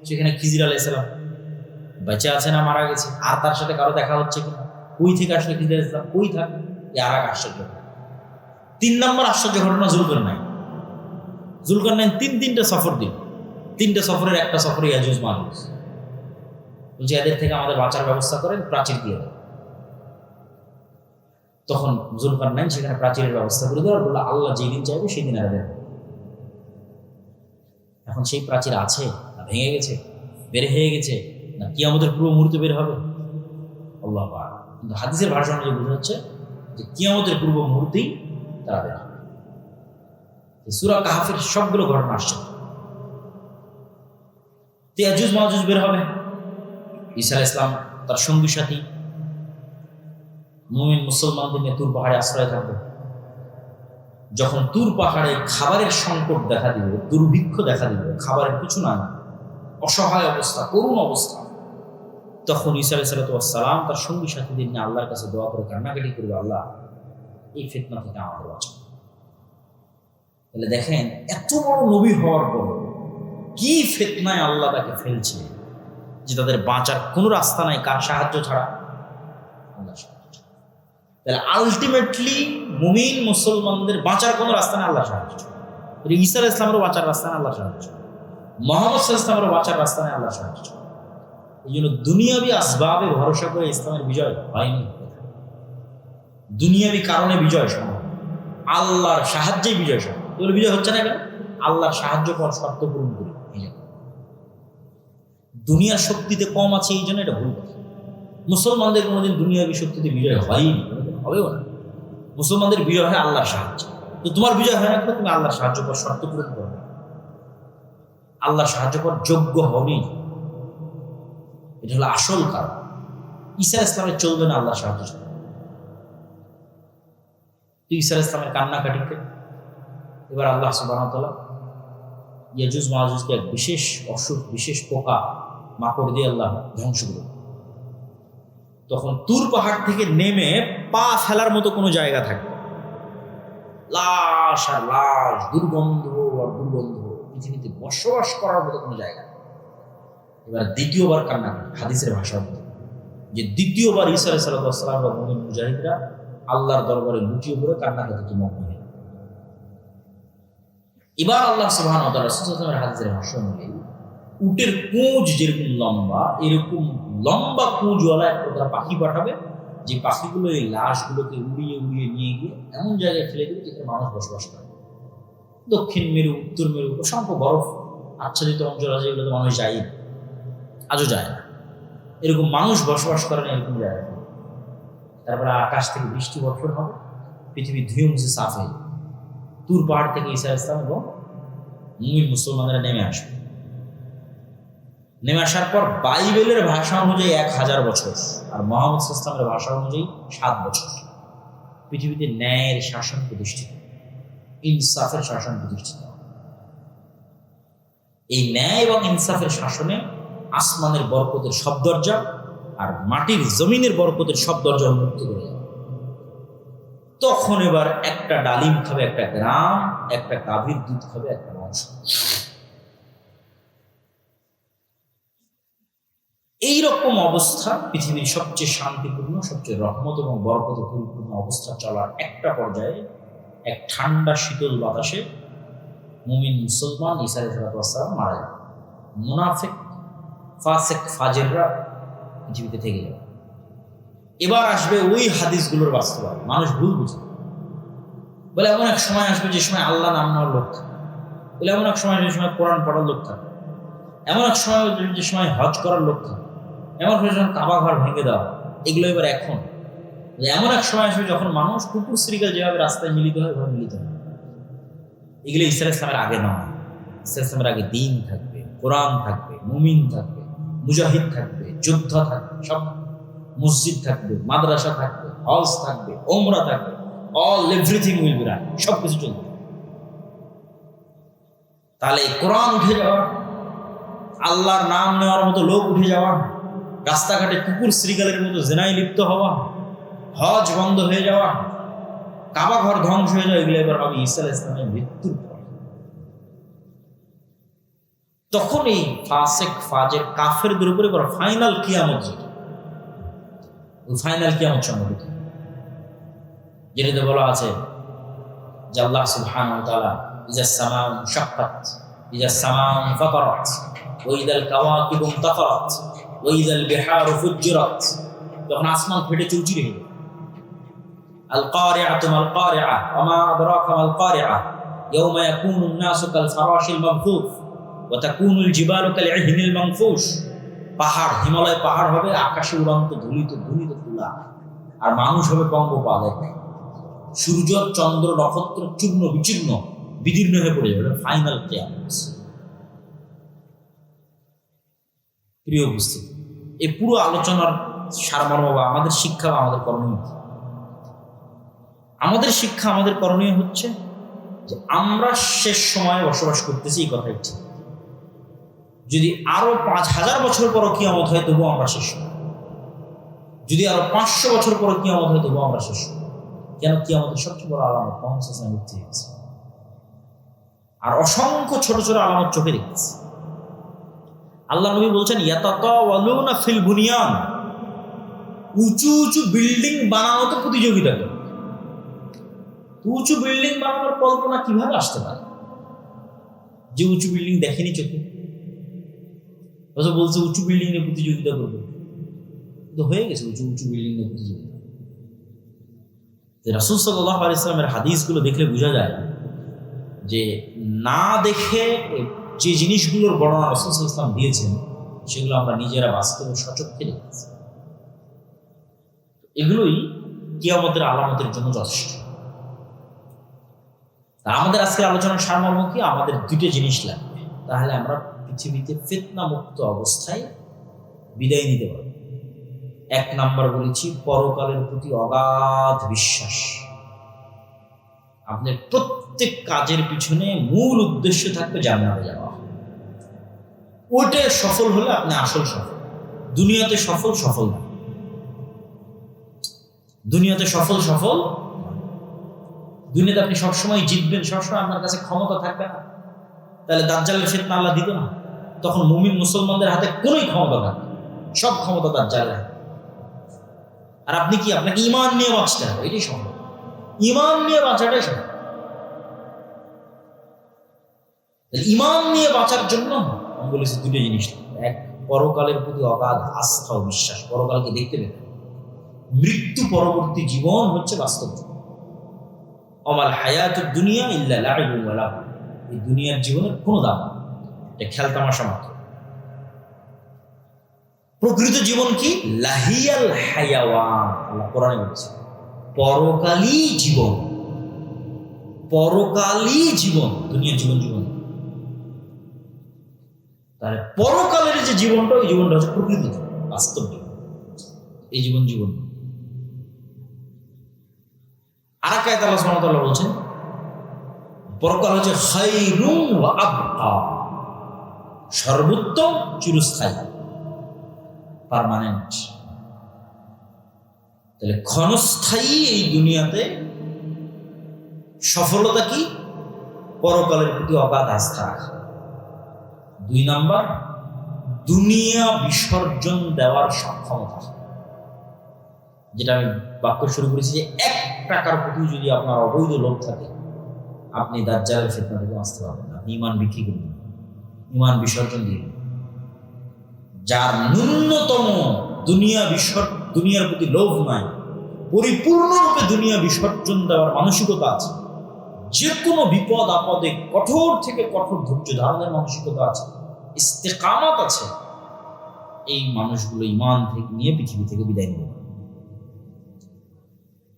সেখানে খিজির আলাইহিস সালাম বেঁচে আছে না মারা গেছে, আর তার সাথে কারো দেখা হচ্ছে কিনা, কই থেকে আসলে খিজির আলাইহিস সালাম, কই থাকে, এই আর এক আশ্চর্য। 3 নম্বর আশ্চর্য ঘটনা জুলকারনাইন। জুলকারনাইন 3টা সফর দিন, 3টে সফরের একটা সফরে ইয়াজুজ মাজুজ। বলছে এদের থেকে আমাদের বাঁচার ব্যবস্থা করেন, প্রাচীর দিয়ে দেন। তখন জুলকারনাইন সেখানে প্রাচীরের ব্যবস্থা করে দেওয়ার বললো, আল্লাহ যেদিন চাইবে সেই দিন দেন। এখন সেই প্রাচীর আছে না ভেঙে গেছে, বের হয়ে গেছে, না কিয়ামতের পূর্ব মুহূর্তে বের হবে, আল্লাহ পাক। কিন্তু হাদিসের ভাষা অনুযায়ী বোঝা যাচ্ছে যে কিয়ামতের পূর্ব মুহূর্তেই তারা বের হবে। সূরা কাহফের সবগুলো ঘটনা আসছে। ইয়াজুজ মাজুজ বের হবে, ঈসা আলাইহিস সালাম তার সঙ্গী সাথী মুমিন মুসলমানদের নিয়ে তুর পাহাড়ে আশ্রয় থাকবে। যখন তুর পাহাড়ে খাবারের সংকট দেখা দিবে, দুর্ভিক্ষ দেখা দিবে, খাবারের কিছু না, অসহায় অবস্থা, করুণ অবস্থা, তখন ঈসা আলাইহিস সালাম তার সঙ্গী সাথীদের নিয়ে আল্লাহর কাছে দোয়া করে কান্নাকাটি করবে, আল্লাহ এই ফিতনা থেকে আমাদের বাঁচাও। তাহলে দেখেন, এত বড় নবী হওয়ার পর কি ফিতনায় আল্লাহ তাকে ফেলছে যে তাদের বাঁচার কোনো রাস্তা নাই, কার সাহায্য ছাড়া, আল্লাহ সাহায্য। তাহলে আলটিমেটলি মুমিন মুসলমানদের বাঁচার কোনো রাস্তা নেই, আল্লাহ সাহায্য। ঈসা আলাইহিস সালামেরও বাঁচার রাস্তা নেই, আল্লাহ সাহায্য। মুহাম্মদ সাল্লাল্লাহু আলাইহি ওয়াসাল্লামেরও বাঁচার রাস্তা নেই, আল্লাহ সাহায্য। এই জন্য দুনিয়াবি আসবাবে ভরসা করে ইসলামের বিজয় হয়নি। দুনিয়াবি কারণে বিজয় সম্ভব, আল্লাহর সাহায্যে বিজয় সম্ভব। এগুলো বিজয় হচ্ছে না কেন? আল্লাহর সাহায্য পর শর্ত পূরণ করি। দুনিয়ার শক্তিতে কম আছে, এই জন্য এটা ভুল কথা। মুসলমানদের কোনোদিন দুনিয়াবি শক্তিতে বিজয় হয়নি, হবেও না। মুসলমানদের বিজয় হয় আল্লাহর সাহায্য। তো তোমার বিজয় হয় না, তুমি আল্লাহর সাহায্য পর শর্ত পূরণ করবে, আল্লাহর সাহায্য পর যোগ্য হওনি। এটা হলো আসল কারণ। ঈসা আলাইহিস সালামের চলবে না আল্লাহর সাহায্য। ঈসা আলাইহিস সালামের কান্নাকাটিকে এবার আল্লাহ সুবহানাহু ওয়া তাআলা ইয়াজুজ মাজুজকে এক বিশেষ অসুখ, বিশেষ পোকা মাকড় দিয়ে আল্লাহ ধ্বংস করে। তখন তুর পাহাড় থেকে নেমে পা ফেলার মতো কোনো জায়গা থাকবে, লাশ আর লাশ, দুর্গন্ধ আর দুর্গন্ধ, পৃথিবীতে বসবাস করার মতো কোনো জায়গা। এবার দ্বিতীয়বার কান্না, হাদিসের ভাষা যে দ্বিতীয়বার ঈসা আলাইহিস সালাম বা মুমিন মুজাহিদরা আল্লাহর দরবারে লুটিয়ে পড়ে কান্নাকাটিতে মগ্ন হয়ে। এবার আল্লাহ সুবহানাহু ওয়া তাআলা রাসূলের হাদিসের ভাষ্য অনুযায়ী উটের কুঁজ যেরকম লম্বা, এরকম লম্বা কুঁজওয়ালা এক প্রকার পাখি পাঠাবে, যে পাখিগুলো এই লাশগুলোকে উড়িয়ে উড়িয়ে নিয়ে গিয়ে এমন জায়গায় ফেলে দেবে যেখানে মানুষ বসবাস করে। দক্ষিণ মেরু, উত্তর মেরু, অসংখ্য বরফ আচ্ছাদিত অঞ্চল আছে, এগুলোতে মানুষ যায় না, আজও যায় না। এরকম মানুষ বসবাস করে না এরকম জায়গায়। তারপরে আকাশ থেকে বৃষ্টি বর্ষণ হবে, পৃথিবী ধুয়ে মুছে সাফ হয়ে যাবে। তুর পাহাড় থেকে ঈসা আলাইহিস সালাম এবং মুমিন মুসলমানরা নেমে আসবে। নেমে আসার পর বাইবেলের ভাষা অনুযায়ী 1000 বছর, আর মুহাম্মদ সাল্লাল্লাহু আলাইহি ওয়াসাল্লামের ভাষা অনুযায়ী 7 বছর পৃথিবীতে ন্যায়ের শাসন প্রতিষ্ঠিত, ইনসাফের শাসন প্রতিষ্ঠিত। এই ন্যায় এবং ইনসাফের শাসনে আসমানের বরকতের সব দরজা আর মাটির জমিনের বরকতের সব দরজা উন্মুক্ত করে যাবে। তখন এবার একটা ডালিম খাবে একটা গ্রাম, একটা গাভীর দুধ খাবে একটা বংশ। এইরকম অবস্থা পৃথিবীর সবচেয়ে শান্তিপূর্ণ, সবচেয়ে রহমত এবং বরকতে পরিপূর্ণ অবস্থা চলার একটা পর্যায়ে এক ঠান্ডা শীতল বাতাসে মুমিন মুসলমান ঈসা আলাইহিস সালাম মারা যাবে। মুনাফিক, ফাসিক, ফাজিররা পৃথিবীতে থেকে যাবে। এবার আসবে ওই হাদিসগুলোর বাস্তবায়ন। মানুষ ভুল বুঝে বলে এমন এক সময় আসবে যে সময় আল্লাহ নাম নেওয়ার লোক থাকবে, বলে এমন এক সময় যে সময় কোরআন পড়ার লোক থাকবে, এমন এক সময় যে সময় হজ করার লোক থাকবে, এমন সময় কাবা ঘর ভেঙে দেওয়া। এগুলো এবার এখন এমন এক সময় আসবে যখন মানুষ কুকুর শ্রীকাল যেভাবে রাস্তায় মিলিত হয় এভাবে মিলিত হয়। এগুলো ঈসা আলাইহিস সালামের আগে নয়। ঈসা আলাইহিস সালামের আগে দিন থাকবে, কোরআন থাকবে, মুমিন থাকবে, মুজাহিদ থাকবে, যোদ্ধা থাকবে, সব মসজিদ থাকবে, মাদ্রাসা থাকবে, হজ থাকবে, ওমরা থাকবে, all everything will be right, সব কিছু চলবে। তাহলে কোরআন উঠে যাওয়া, আল্লাহর নাম নেওয়ার মতো লোক উঠে যাওয়া, রাস্তাঘাটে কুকুর শ্রীগালের মতো জেনায় লিপ্ত হওয়া, হজ বন্ধ হয়ে যাওয়া, কাবা ঘর ধ্বংস হয়ে যাওয়া, এগুলো এবার হবে ঈসা আলাইহিস সালামের মৃত্যুর পর। তখন এই ফাসেক ফাজের কাফেরদের উপরে বড় ফাইনাল কিয়ামত, যেটা ওই ফাইনাল কিয়ামত সংঘটিত, যেটাতে বলা আছে যে আল্লাহ সুবহানাহু ওয়া তাআলা ইযা সামাউ শাক্কাত, ইযা সামাউ ফাতারাত, ওয়া ইযাল কাওয়াকিবু ইনতাফারাত, ওয়া ইযাল বিহারু ফুজ্জিরাত, যখন আসমান ফেটে চৌচির হয়ে যাবে। আল কারিআতু মাল কারিআ ওয়া মা আদরাকা মাল কারিআ ইয়াওমা ইয়াকুনু আন-নাসু কাল ফারাশিল মাবথুথ ওয়া তাকুনুল জিবালু কাল ইহনিল মানফুশ। পাহাড়, হিমালয় পাহাড় হবে আকাশে উড়ন্ত ধুলিত তুলা, আর মানুষ হবে পঙ্গপাল। সূর্য চন্দ্র নক্ষত্র চূর্ণ বিচূর্ণ বিদীর্ণ হয়ে পড়ে যাবে। ফাইনাল কিয়ামত। প্রিয় উপস্থিতি, এই পুরো আলোচনার সারমর্ম বা আমাদের শিক্ষা বা আমাদের করণীয়, আমাদের শিক্ষা আমাদের করণীয় হচ্ছে যে আমরা শেষ সময়ে বসবাস করতেছি, এই কথাই ঠিক। যদি আরো 5000 বছর পরও কিয়ামত হয় তবুও আমরা শেষ, যদি আরো 500 বছর পরও কিয়ামত হয় তবুও আমরা শেষ। কেন? কিয়ামতের সবচেয়ে বড় আলামত মুহাম্মদ সাল্লাল্লাহু আলাইহি ওয়াসাল্লাম মৃত্যু হয়েছে, আর অসংখ্য ছোট ছোট আলামত চোখে দেখতেছে। আল্লাহ নবী বলছেন ইয়াতাতাওয়ালুনা ফিল বুনিয়ান, উঁচু উঁচু বিল্ডিং বানানোতে প্রতিযোগিতা করে। উঁচু বিল্ডিং বানানোর কল্পনা কিভাবে আসতে পারে যে উঁচু বিল্ডিং দেখেনি চোখে? বলছে উঁচু বিল্ডিং নিয়ে প্রতিযোগিতা করবে, তো হয়ে গেছে উঁচু উঁচু বিল্ডিং নিয়ে প্রতিযোগিতা। রাসূল সাল্লাল্লাহু আলাইহি ওয়াসাল্লামের হাদিসগুলো দেখলে বোঝা যায় যে না দেখে যে জিনিসগুলোর বর্ণনা রাসূল সাল্লাল্লাহু আলাইহি ওয়াসাল্লাম দিয়েছেন সেগুলো আমরা নিজেরা বাস্তবে সচক্ষে দেখেছি। এগুলোই কিয়ামতের আলামতের জন্য যথেষ্ট। আমাদের আজকের আলোচনার সারমর্ম কি? আমাদের দুটো জিনিস লাগবে, তাহলে আমরা পৃথিবীতে ফিতনা মুক্ত অবস্থায় বিদায় নিতে পারব। 1 নাম্বার বলেছি, পরকালের প্রতি অগাধ বিশ্বাস। আপনার প্রত্যেক কাজের পিছনে মূল উদ্দেশ্য থাকবে জান্নাতে যাওয়া। ওইটা সফল হলে আপনি আসল সফল। দুনিয়াতে সফল না, দুনিয়াতে সফল দুনিয়াতে আপনি সবসময় জিতবেন, সবসময় আপনার কাছে ক্ষমতা থাকবে না, তাহলে দাজ্জালের ফিতনা আল্লাহ দিত না। তখন মুমিন মুসলমানদের হাতে কোনোই ক্ষমতা থাকবে, সব ক্ষমতা দাজ্জালের হাতে। আর আপনি কি, আপনাকে ঈমান নিয়ে বাঁচতে হবে, এটাই সম্ভব। ঈমান নিয়ে বাঁচাটাই সম্ভব। ঈমান নিয়ে বাঁচার জন্য আমি বলেছি দুটো জিনিস। 1, পরকালের প্রতি অগাধ আস্থা ও বিশ্বাস, পরকালকে দেখতে পেতে। মৃত্যু পরবর্তী জীবন হচ্ছে বাস্তব। অমাল হায়াতুদ দুনিয়া ইল্লা লাইবুন ওয়া লাহু, এই দুনিয়ার জীবনের কোনো দাম নেই, এটা খেলতামাশা মাত্র। প্রকৃত জীবন কি? লাহিয়াল হায়াওয়ান, আল্লাহ কোরআনে বলেছে পরকালী জীবন। পরকালী জীবন, দুনিয়ার জীবন। তাহলে পরকালের যে জীবনটা, ওই জীবনটা হচ্ছে প্রকৃত জীবন, বাস্তব জীবন। এই জীবন আরেক আয়াতে আল্লাহ সুবহানাহু ওয়া তাআলা বলছেন পরকাল হচ্ছে খায়রুন ওয়া আবকা, সর্বোত্তম, চিরস্থায়ী, পার্মানেন্ট। তাহলে ক্ষণস্থায়ী এই দুনিয়াতে সফলতা কি? পরকালের প্রতি অগাধ আস্থা রাখা। 2 নাম্বার, দুনিয়া বিসর্জন দেওয়ার সক্ষমতা। যেটা আমি বাক্য শুরু করেছি যে 1 টাকার প্রতি যদি আপনার অবৈধ লোভ থাকে, আপনি দাজ্জালের ফিতনা থেকে বাঁচতে পারবেন না। আপনি ঈমান বিক্রি করবেন, ঈমান বিসর্জন দিবেন। যার ন্যূনতম দুনিয়ার প্রতি লোভ নাই, পরিপূর্ণরূপে দুনিয়া বিসর্জন দেওয়ার মানসিকতা আছে, যে কোনো বিপদ আপদে কঠোর থেকে কঠোর ধৈর্য ধারণের মানসিকতা আছে, ইস্তেকামাত আছে, এই মানুষগুলো ঈমান থেকে নিয়ে পৃথিবী থেকে বিদায় নেবে।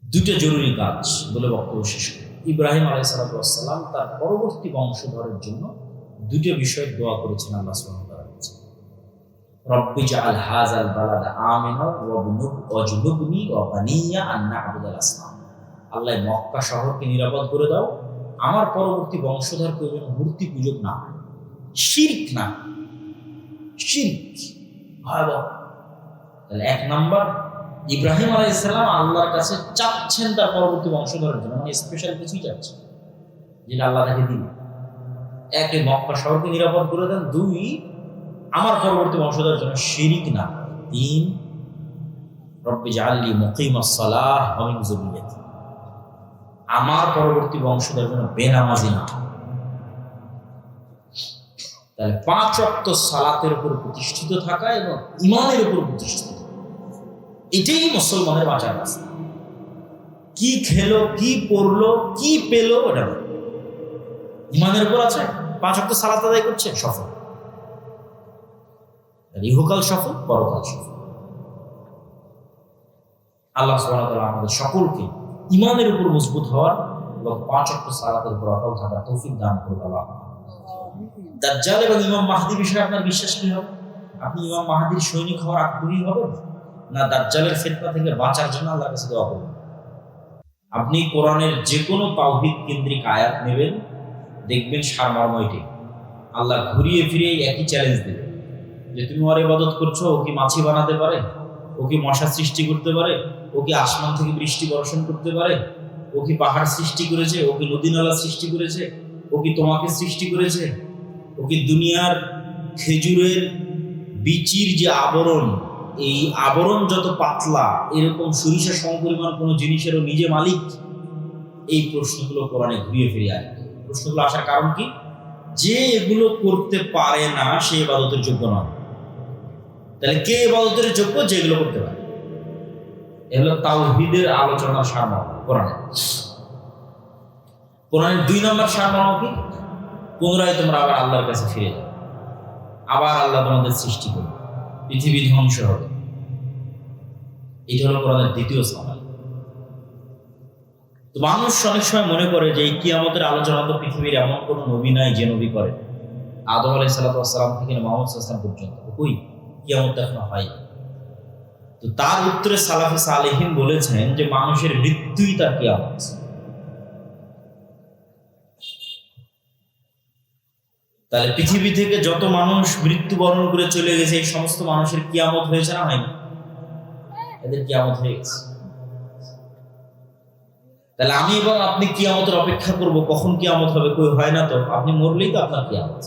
2টা জরুরি কাজ বলে বক্তব্য শেষ করি। ইব্রাহিম আলাইহিসসালাম তার পরবর্তী বংশধরের জন্য দুটো বিষয়ে দোয়া করেছেন আল্লাহ সুবহানাহু ওয়া তাআলার কাছে। রব্বি জাআল হাযাল বালাদা আমিনা ওয়াজনুবনি ওয়া বানিয়া আন না'বুদাল আসনাম। আল্লাহ মক্কা শহরকে নিরাপদ করে দাও, আমার পরবর্তী বংশধর কেউ যেন মূর্তি পূজক না হয়, শিরক না, শিরক ভয়াবহ। তাহলে এক নাম্বার, ইব্রাহিম আলাইহিস সালাম আল্লাহর কাছে চাচ্ছেন তার পরবর্তী বংশধরের জন্য, মানে স্পেশাল কিছুই চাচ্ছেন যেটা আল্লাহ তাকে দিবেন। এক, মক্কা শহরকে নিরাপদ করে দেন। দুই, আমার পরবর্তী বংশধরের জন্য শিরক না। তিন, রব্বি জাআলনি মুকিমাস সালাহ ওয়া মিন যুররিয়াতি, আমার পরবর্তী বংশধরের জন্য বেনামাজি না। তাহলে 5 ওয়াক্ত সালাতের উপর প্রতিষ্ঠিত থাকা এবং ঈমানের উপর প্রতিষ্ঠিত, এটাই মুসলমানের বাঁচার রাস্তা। কি খেলো, কি পড়লো, কি পেলো, ওটা না, ঈমানের উপর আছে, 5 ওয়াক্ত সালাত আদায় করছে, সফল। ইহকাল সফল, পরকাল সফল। আল্লাহ সুবহানাহু ওয়া তাআলা আমাদের সকলকে ঈমানের উপর মজবুত হওয়ার এবং 5 ওয়াক্ত সালাতের উপর অটল থাকার তৌফিক দান করুন আল্লাহ। দাজ্জাল এবং ইমাম মাহদী বিষয়ে আপনার বিশ্বাস কি হবে? আপনি ইমাম মাহদীর সৈনিক হওয়ার আগ্রহী হবেন, না দাজ্জালের ফিতনা থেকে বাঁচার জন্য আল্লাহর কাছে দোয়া করবেন? আপনি কোরআনের যে কোনো তাওহীদ কেন্দ্রিক আয়াত নেবেন, দেখবেন সারমর্ম এটাই। আল্লাহ ঘুরিয়ে ফিরিয়ে একই চ্যালেঞ্জ দেবে যে তুমি ওর ইবাদত করছো, ও কি মাছি বানাতে পারে? ও কি মশা সৃষ্টি করতে পারে? ও কি আসমান থেকে বৃষ্টি বর্ষণ করতে পারে? ও কি পাহাড় সৃষ্টি করেছে? ও কি নদী নালা সৃষ্টি করেছে? ও কি তোমাকে সৃষ্টি করেছে? ও কি দুনিয়ার খেজুরের বিচির যে আবরণ, এই আবরণ যত পাতলা, এরকম সরিষা সমপরিমাণ কোনো জিনিসেরও নিজে মালিক? এই প্রশ্নগুলো কোরআনে ঘুরিয়ে ফিরিয়ে আসবে। প্রশ্নগুলো আসার কারণ কি? যে এগুলো করতে পারে না সে ইবাদতের যোগ্য নয়। তাহলে কে ইবাদতের যোগ্য? যেগুলো করতে পারে। এগুলো তাওহীদের আলোচনার সারমর্ম কোরআনে। কোরআনের 2 নম্বর সারমর্ম কি? পুনরায় তোমরা আবার আল্লাহর কাছে ফিরে যাও, আবার আল্লাহ তোমাদের সৃষ্টি করবে, পৃথিবী ধ্বংস হবে। এটা হলো কোরআনের 2য় সারমর্ম। তো মানুষ অনেক সময় মনে করে যে এই কিয়ামতের আলোচনা তো পৃথিবীর এমন কোনো নবী নাই যে নবী করে। আদম আলাইহিস সালাম থেকে মুহাম্মদ সাল্লাল্লাহু আলাইহি ওয়াসাল্লাম পর্যন্ত কই কিয়ামত এখনো হয়। তো তার উত্তরে সালাফে সালেহিন বলেছেন যে মানুষের মৃত্যুই তার কিয়ামত। তাহলে পৃথিবী থেকে যত মানুষ মৃত্যুবরণ করে চলে গেছে, এই সমস্ত মানুষের কিয়ামত হয়েছে না হয়নি? এদের কিয়ামত হয়ে গেছে। তাহলে আমি এবং আপনি কিয়ামতের অপেক্ষা করব, কখন কিয়ামত হবে? কই হয় না তো, আপনি মরলেই তো আপনার কিয়ামত।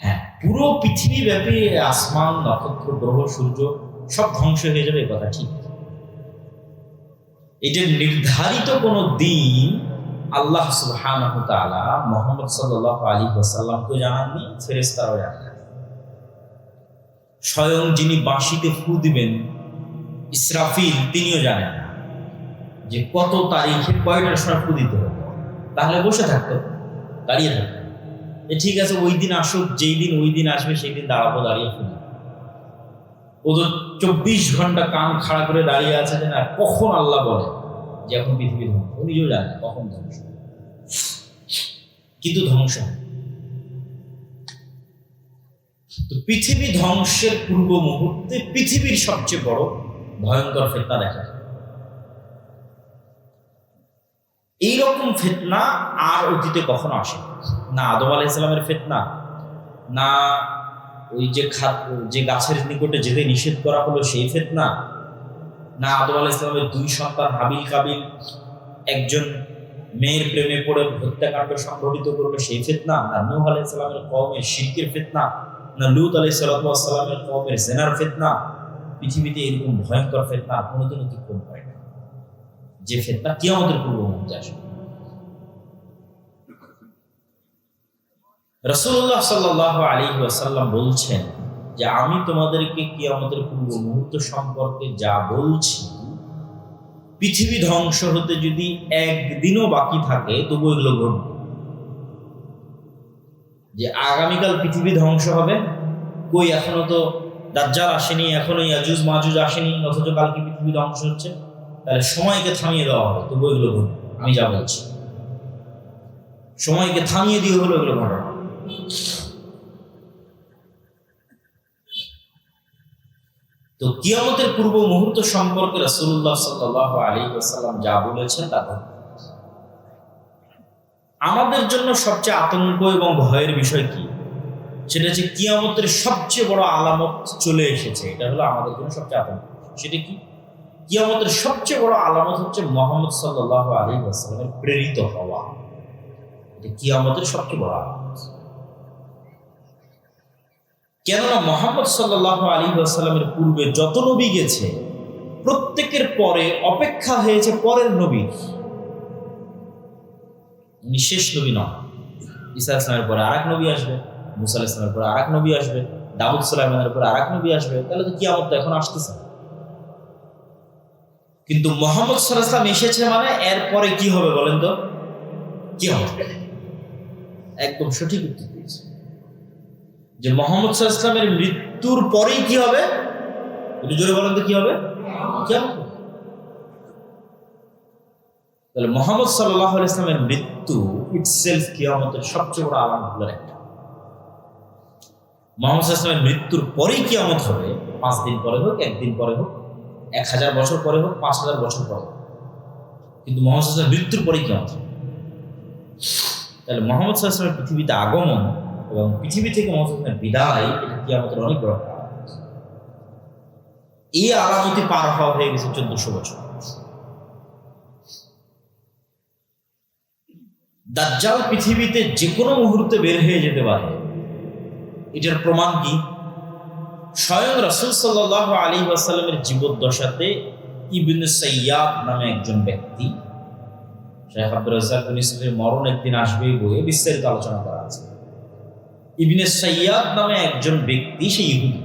হ্যাঁ, পুরো পৃথিবী ব্যাপী আসমান, নক্ষত্র, গ্রহ, সূর্য সব ধ্বংস হয়ে যাবে, কথা ঠিক। এই যে নির্ধারিত কোনো দিন আল্লাহ সুবহানাহু ওয়া তাআলা মুহাম্মদ সাল্লাল্লাহু আলাইহি ওয়াসাল্লামকে জানাননি, ফেরেশতারাও জানেন। স্বয়ং যিনি বাঁশিতে ফু দিবেন, ইসরাফিল, তিনিও জানেন না যে কত তারিখে কয়টার সময় ফু দিতে হবে। তাহলে বসে থাকতো, দাঁড়িয়ে থাকতো, ঠিক আছে ওই দিন আসুক, যেই দিন ওই দিন আসবে সেই দিন দাঁড়াবো, দাঁড়িয়ে ফু। ও তো 24 ঘন্টা কান খাড়া করে দাঁড়িয়ে আছে যে না কখন আল্লাহ বলে যে এখন পৃথিবী ধ্বংস। ও নিজেও জানে কখন ধ্বংস, কিন্তু ধ্বংস। তো পৃথিবী ধ্বংসের পূর্ব মুহূর্তে পৃথিবীর সবচেয়ে বড় ভয়ঙ্কর ফিতনা দেখা যায়। এইরকম ফিতনা আর অতীতে কখনো আসে না। আদম আলাইহিস সালামের ফিতনা, না ওই যে গাছের নিকটে যেতে নিষেধ করা হলো সেই ফিতনা, না আদম আলাইহিস সালামের 2 সন্তান হাবিল কাবিল একজন মেয়ের প্রেমে পড়ে হত্যাকাণ্ড সংঘটিত করলো সেই ফিতনা, না নূহ আলাইহিস সালামের কওমের শিরকের ফিতনা, না লূত আলাইহিস সালামের কওমের জিনার ফিতনা। পৃথিবীতে এরকম ভয়ঙ্কর ফিতনা কোনোদিন অতিক্রম করে না, যে ফিতনা কিয়ামতের পূর্ব মুহূর্তে আসে। রাসূলুল্লাহ সাল্লাল্লাহু আলাইহি ওয়াসাল্লাম বলছেন যে আমি তোমাদেরকে কিয়ামতের পূর্ব মুহূর্ত সম্পর্কে যা বলছি, পৃথিবী ধ্বংস হতে যদি একদিনও বাকি থাকে তবু এগুলো ঘটবে। যে আগামীকাল পৃথিবী ধ্বংস হবে, কই এখনো তো দাজ্জাল আসেনি, এখনো ইয়াজুজ মাজুজ আসেনি, অথচ কালকে পৃথিবী ধ্বংস হচ্ছে। তাহলে সময়কে থামিয়ে দেওয়া হবে, তবু এগুলো ঘটবে। আমি যা বলছি, সময়কে থামিয়ে দিয়ে হলো এগুলো ঘটনা। তো কিয়ামতের পূর্ব মুহূর্ত সম্পর্কে রাসূলুল্লাহ সাল্লাল্লাহু আলাইহি ওয়াসাল্লাম যা বলেছেন তা আমাদের জন্য সবচেয়ে আতঙ্ক এবং ভয়ের বিষয় কি? সেটা হচ্ছে কিয়ামতের সবচেয়ে বড় আলামত চলে এসেছে। এটা হলো আমাদের জন্য সবচেয়ে আতঙ্ক। সেটা কি? কিয়ামতের সবচেয়ে বড় আলামত হচ্ছে মুহাম্মদ সাল্লাল্লাহু আলাইহি ওয়াসাল্লামের প্রেরিত হওয়া। এটা কিয়ামতের সবচেয়ে বড় আলামত। কেননা মুহাম্মদ সাল্লাল্লাহু আলাইহি ওয়াসাল্লামের পূর্বে যত নবী গেছে, প্রত্যেকের পরে অপেক্ষা হয়েছে পরের নবীর। উনি শেষ নবী নন। ঈসা ইসলামের পরে আরেক নবী আসবে, মুসা ইসলামের পরে আরেক নবী আসবে, দাউদ সুলাইমানের পরে আরেক নবী আসবে। তাহলে তো কিয়ামত তো এখন আসতেছে। কিন্তু মুহাম্মদ সাল্লাল্লাহু আলাইহি ওয়াসাল্লাম এসেছে মানে এরপরে কি হবে বলেন তো? কিয়ামত। একদম সঠিক উত্তর দিয়েছে যে মুহাম্মদ সাল্লাল্লাহু আলাইহি ওয়াসাল্লামের মৃত্যুর পরেই কি হবে? একটু জোরে বলেন তো কি হবে? কিয়ামত। তাহলে মুহাম্মদ সাল্লাল্লাহু আলাইহি ওয়াসাল্লামের মৃত্যু ইটসেলফ কিয়ামতের সবচেয়ে বড় আলামতগুলোর একটা। মুহাম্মদ সাল্লাল্লাহু আলাইহি ওয়াসাল্লামের মৃত্যুর পরেই কিয়ামত হবে। 5 দিন পরে হোক, 1 দিন পরে হোক, 1000 বছর পরে হোক, 5000 বছর পরে হোক, কিন্তু মুহাম্মদ সাল্লাল্লাহু আলাইহি ওয়াসাল্লামের মৃত্যুর পরেই কিয়ামত হবে। তাহলে মুহাম্মদ সাল্লাল্লাহু আলাইহি ওয়াসাল্লামের পৃথিবীতে আগমন এবং পৃথিবী থেকে মুহাম্মদ সাল্লাল্লাহু আলাইহি ওয়াসাল্লামের বিদায়, এটা কিয়ামতের অনেক বড় আলামত। এই আলামতি পার হওয়া হয়ে গেছে 1400 বছর। দাজ্জাল পৃথিবীতে যে কোনো মুহূর্তে বের হয়ে যেতে পারে। এটার প্রমাণ কি? স্বয়ং রাসূল সাল্লাল্লাহু আলাইহি ওয়াসাল্লামের জীবদ্দশাতে ইবনে সাইয়াদ নামে একজন ব্যক্তি, শাইখ আব্দুর রাজ্জাক বিন ইউসুফের মরণ একদিন আসবেই বইয়ে বিস্তারিত আলোচনা করা আছে। ইবনে সাইয়াদ নামে একজন ব্যক্তি, সে ইহুদি,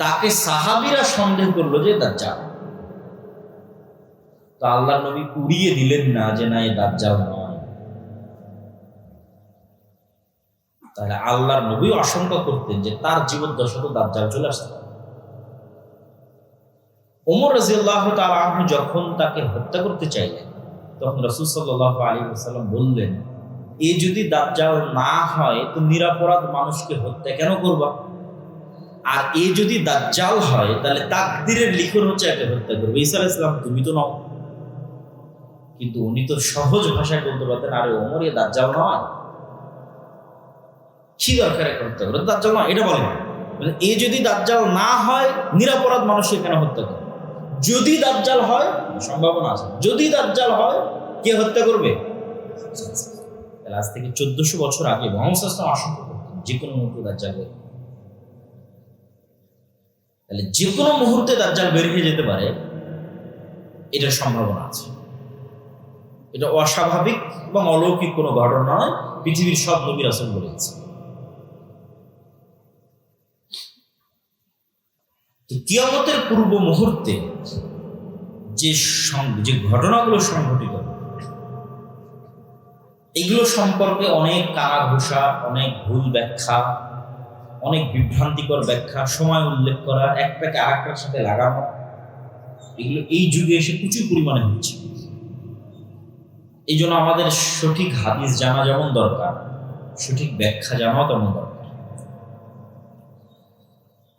তাকে সাহাবীরা সন্দেহ করলো যে দাজ্জাল। তো আল্লাহর নবী উড়িয়ে দিলেন না যে না, এই দাজ্জাল নয়। তাহলে আল্লাহর নবী আশঙ্কা করতেন যে তার জীবদ্দশা তো দাজ্জাল চলে আসতে পারে। ওমর রাদিয়াল্লাহু তাআলা আনহু যখন তাকে হত্যা করতে চাইলেন, তখন রাসূল সাল্লাল্লাহু আলাইহি ওয়াসাল্লাম বললেন, এ যদি দাজ্জাল না হয় তো নিরপরাধ মানুষকে হত্যা কেন করবা? আর এ যদি দাজ্জাল হয় তাহলে তাকদীরের লিখন হচ্ছে একে হত্যা করবে। ঈসা আলাইহিস সালাম তুমি তো নও। কিন্তু উনি তো সহজ ভাষায় বলতে পারতেন, আরে ওমর, এ দাজ্জাল নয়, কি দরকার একটা হত্যা করে? দাজ্জাল নয় এটা বলেন। মানে এ যদি দাজ্জাল না হয় নিরপরাধ মানুষকে কেন হত্যা করে? যদি দাজ্জাল হয়, সম্ভাবনা আছে, যদি দাজ্জাল হয় কে হত্যা করবে? তাহলে আজ থেকে 1400 বছর আগে মুহাম্মদ সাল্লাল্লাহু আলাইহি ওয়াসাল্লাম আশঙ্কা করতেন যে কোনো মুহূর্তে দাজ্জাল বের। তাহলে যে কোনো মুহূর্তে দাজ্জাল বের হয়ে যেতে পারে, এটার সম্ভাবনা আছে। এটা অস্বাভাবিক এবং অলৌকিক কোনো ঘটনা নয়, পৃথিবীর সব নবী রাসূল বলেছে। কিয়ামতের পূর্ব মুহূর্তে যে ঘটনাগুলো সংঘটিত, এগুলো সম্পর্কে অনেক কানাঘুষা, অনেক ভুল ব্যাখ্যা, অনেক বিভ্রান্তিকর ব্যাখ্যা, সময় উল্লেখ করা, একটাকে আরেকটার সাথে লাগানো, এগুলো এই যুগে এসে প্রচুর পরিমাণে হচ্ছে। এই জন্য আমাদের সঠিক হাদিস জানা যেমন দরকার, সঠিক ব্যাখ্যা জানাও তেমন দরকার।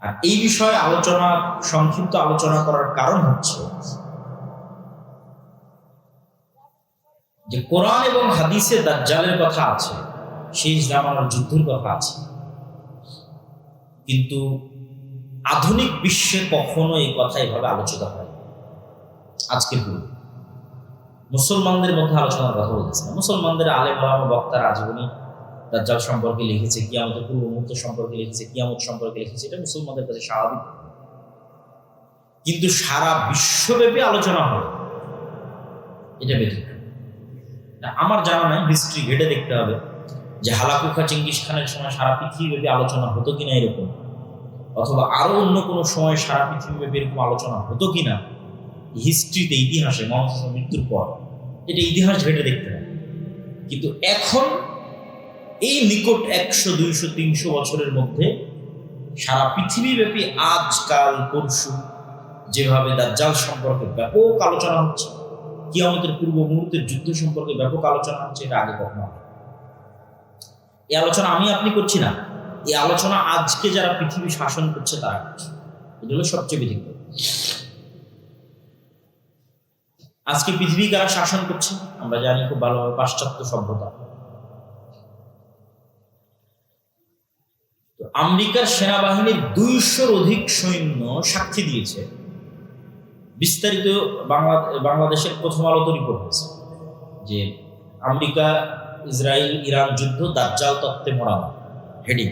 আর এই বিষয়ে সংক্ষিপ্ত আলোচনা করার কারণ হচ্ছে যে কোরআন এবং হাদিসে দাজ্জালের কথা আছে, শেষ জামানার যুদ্ধের কথা আছে, কিন্তু আধুনিক বিশ্বে কখনো এই কথা এভাবে আলোচিত হয়। আজকের পূর্বে মুসলমানদের মধ্যে আলোচনার কথা বলতেছে না। মুসলমানদের আলেম ওলামা বক্তারা আজীবনী দাজ্জাল সম্পর্কে লিখেছে, কিয়ামতের পূর্ব মুহূর্ত সম্পর্কে লিখেছে, কিয়ামত সম্পর্কে লিখেছে, এটা মুসলমানদের কাছে স্বাভাবিক। কিন্তু সারা বিশ্বব্যাপী আলোচনা হয়, এটা ব্যতিক্রম। আমার জানা নাই, হিস্ট্রি ঘেটে দেখতে হবে যে হালাকুখা চেঙ্গিস খানের সময় সারা পৃথিবীব্যাপী আলোচনা হতো কিনা এরকম, অথবা আরো অন্য কোনো সময় সারা পৃথিবীব্যাপী এরকম আলোচনা হতো কিনা। হিস্ট্রিতে, ইতিহাসে মুহাম্মদের মৃত্যুর পর এটা ইতিহাস ঘেটে দেখতে হবে। কিন্তু এখন এই নিকট 100, 200, 300 বছরের মধ্যে সারা পৃথিবীব্যাপী আজকাল পরশু যেভাবে দাজ্জাল সম্পর্কে ব্যাপক আলোচনা হচ্ছে, কিয়ামতের পূর্ব মুহূর্তের যুদ্ধ সম্পর্কে ব্যাপক আলোচনা হচ্ছে, এটা আগে কখনো হয়। এই আলোচনা আমি আপনি করছি না, এই আলোচনা আজকে যারা পৃথিবী শাসন করছে তারা করছে। এটা হলো সবচেয়ে ব্যতিক্রম। আজকে পৃথিবী কারা শাসন করছে আমরা জানি খুব ভালোভাবে, পাশ্চাত্য সভ্যতা। তো আমেরিকার সেনাবাহিনীর 200-র অধিক সৈন্য সাক্ষী দিয়েছে। বিস্তারিত বাংলাদেশের প্রথম আলোতে রিপোর্ট হয়েছে যে আমেরিকা ইসরায়েল ইরান যুদ্ধ দাজ্জাল তত্ত্বে মরা হেডিং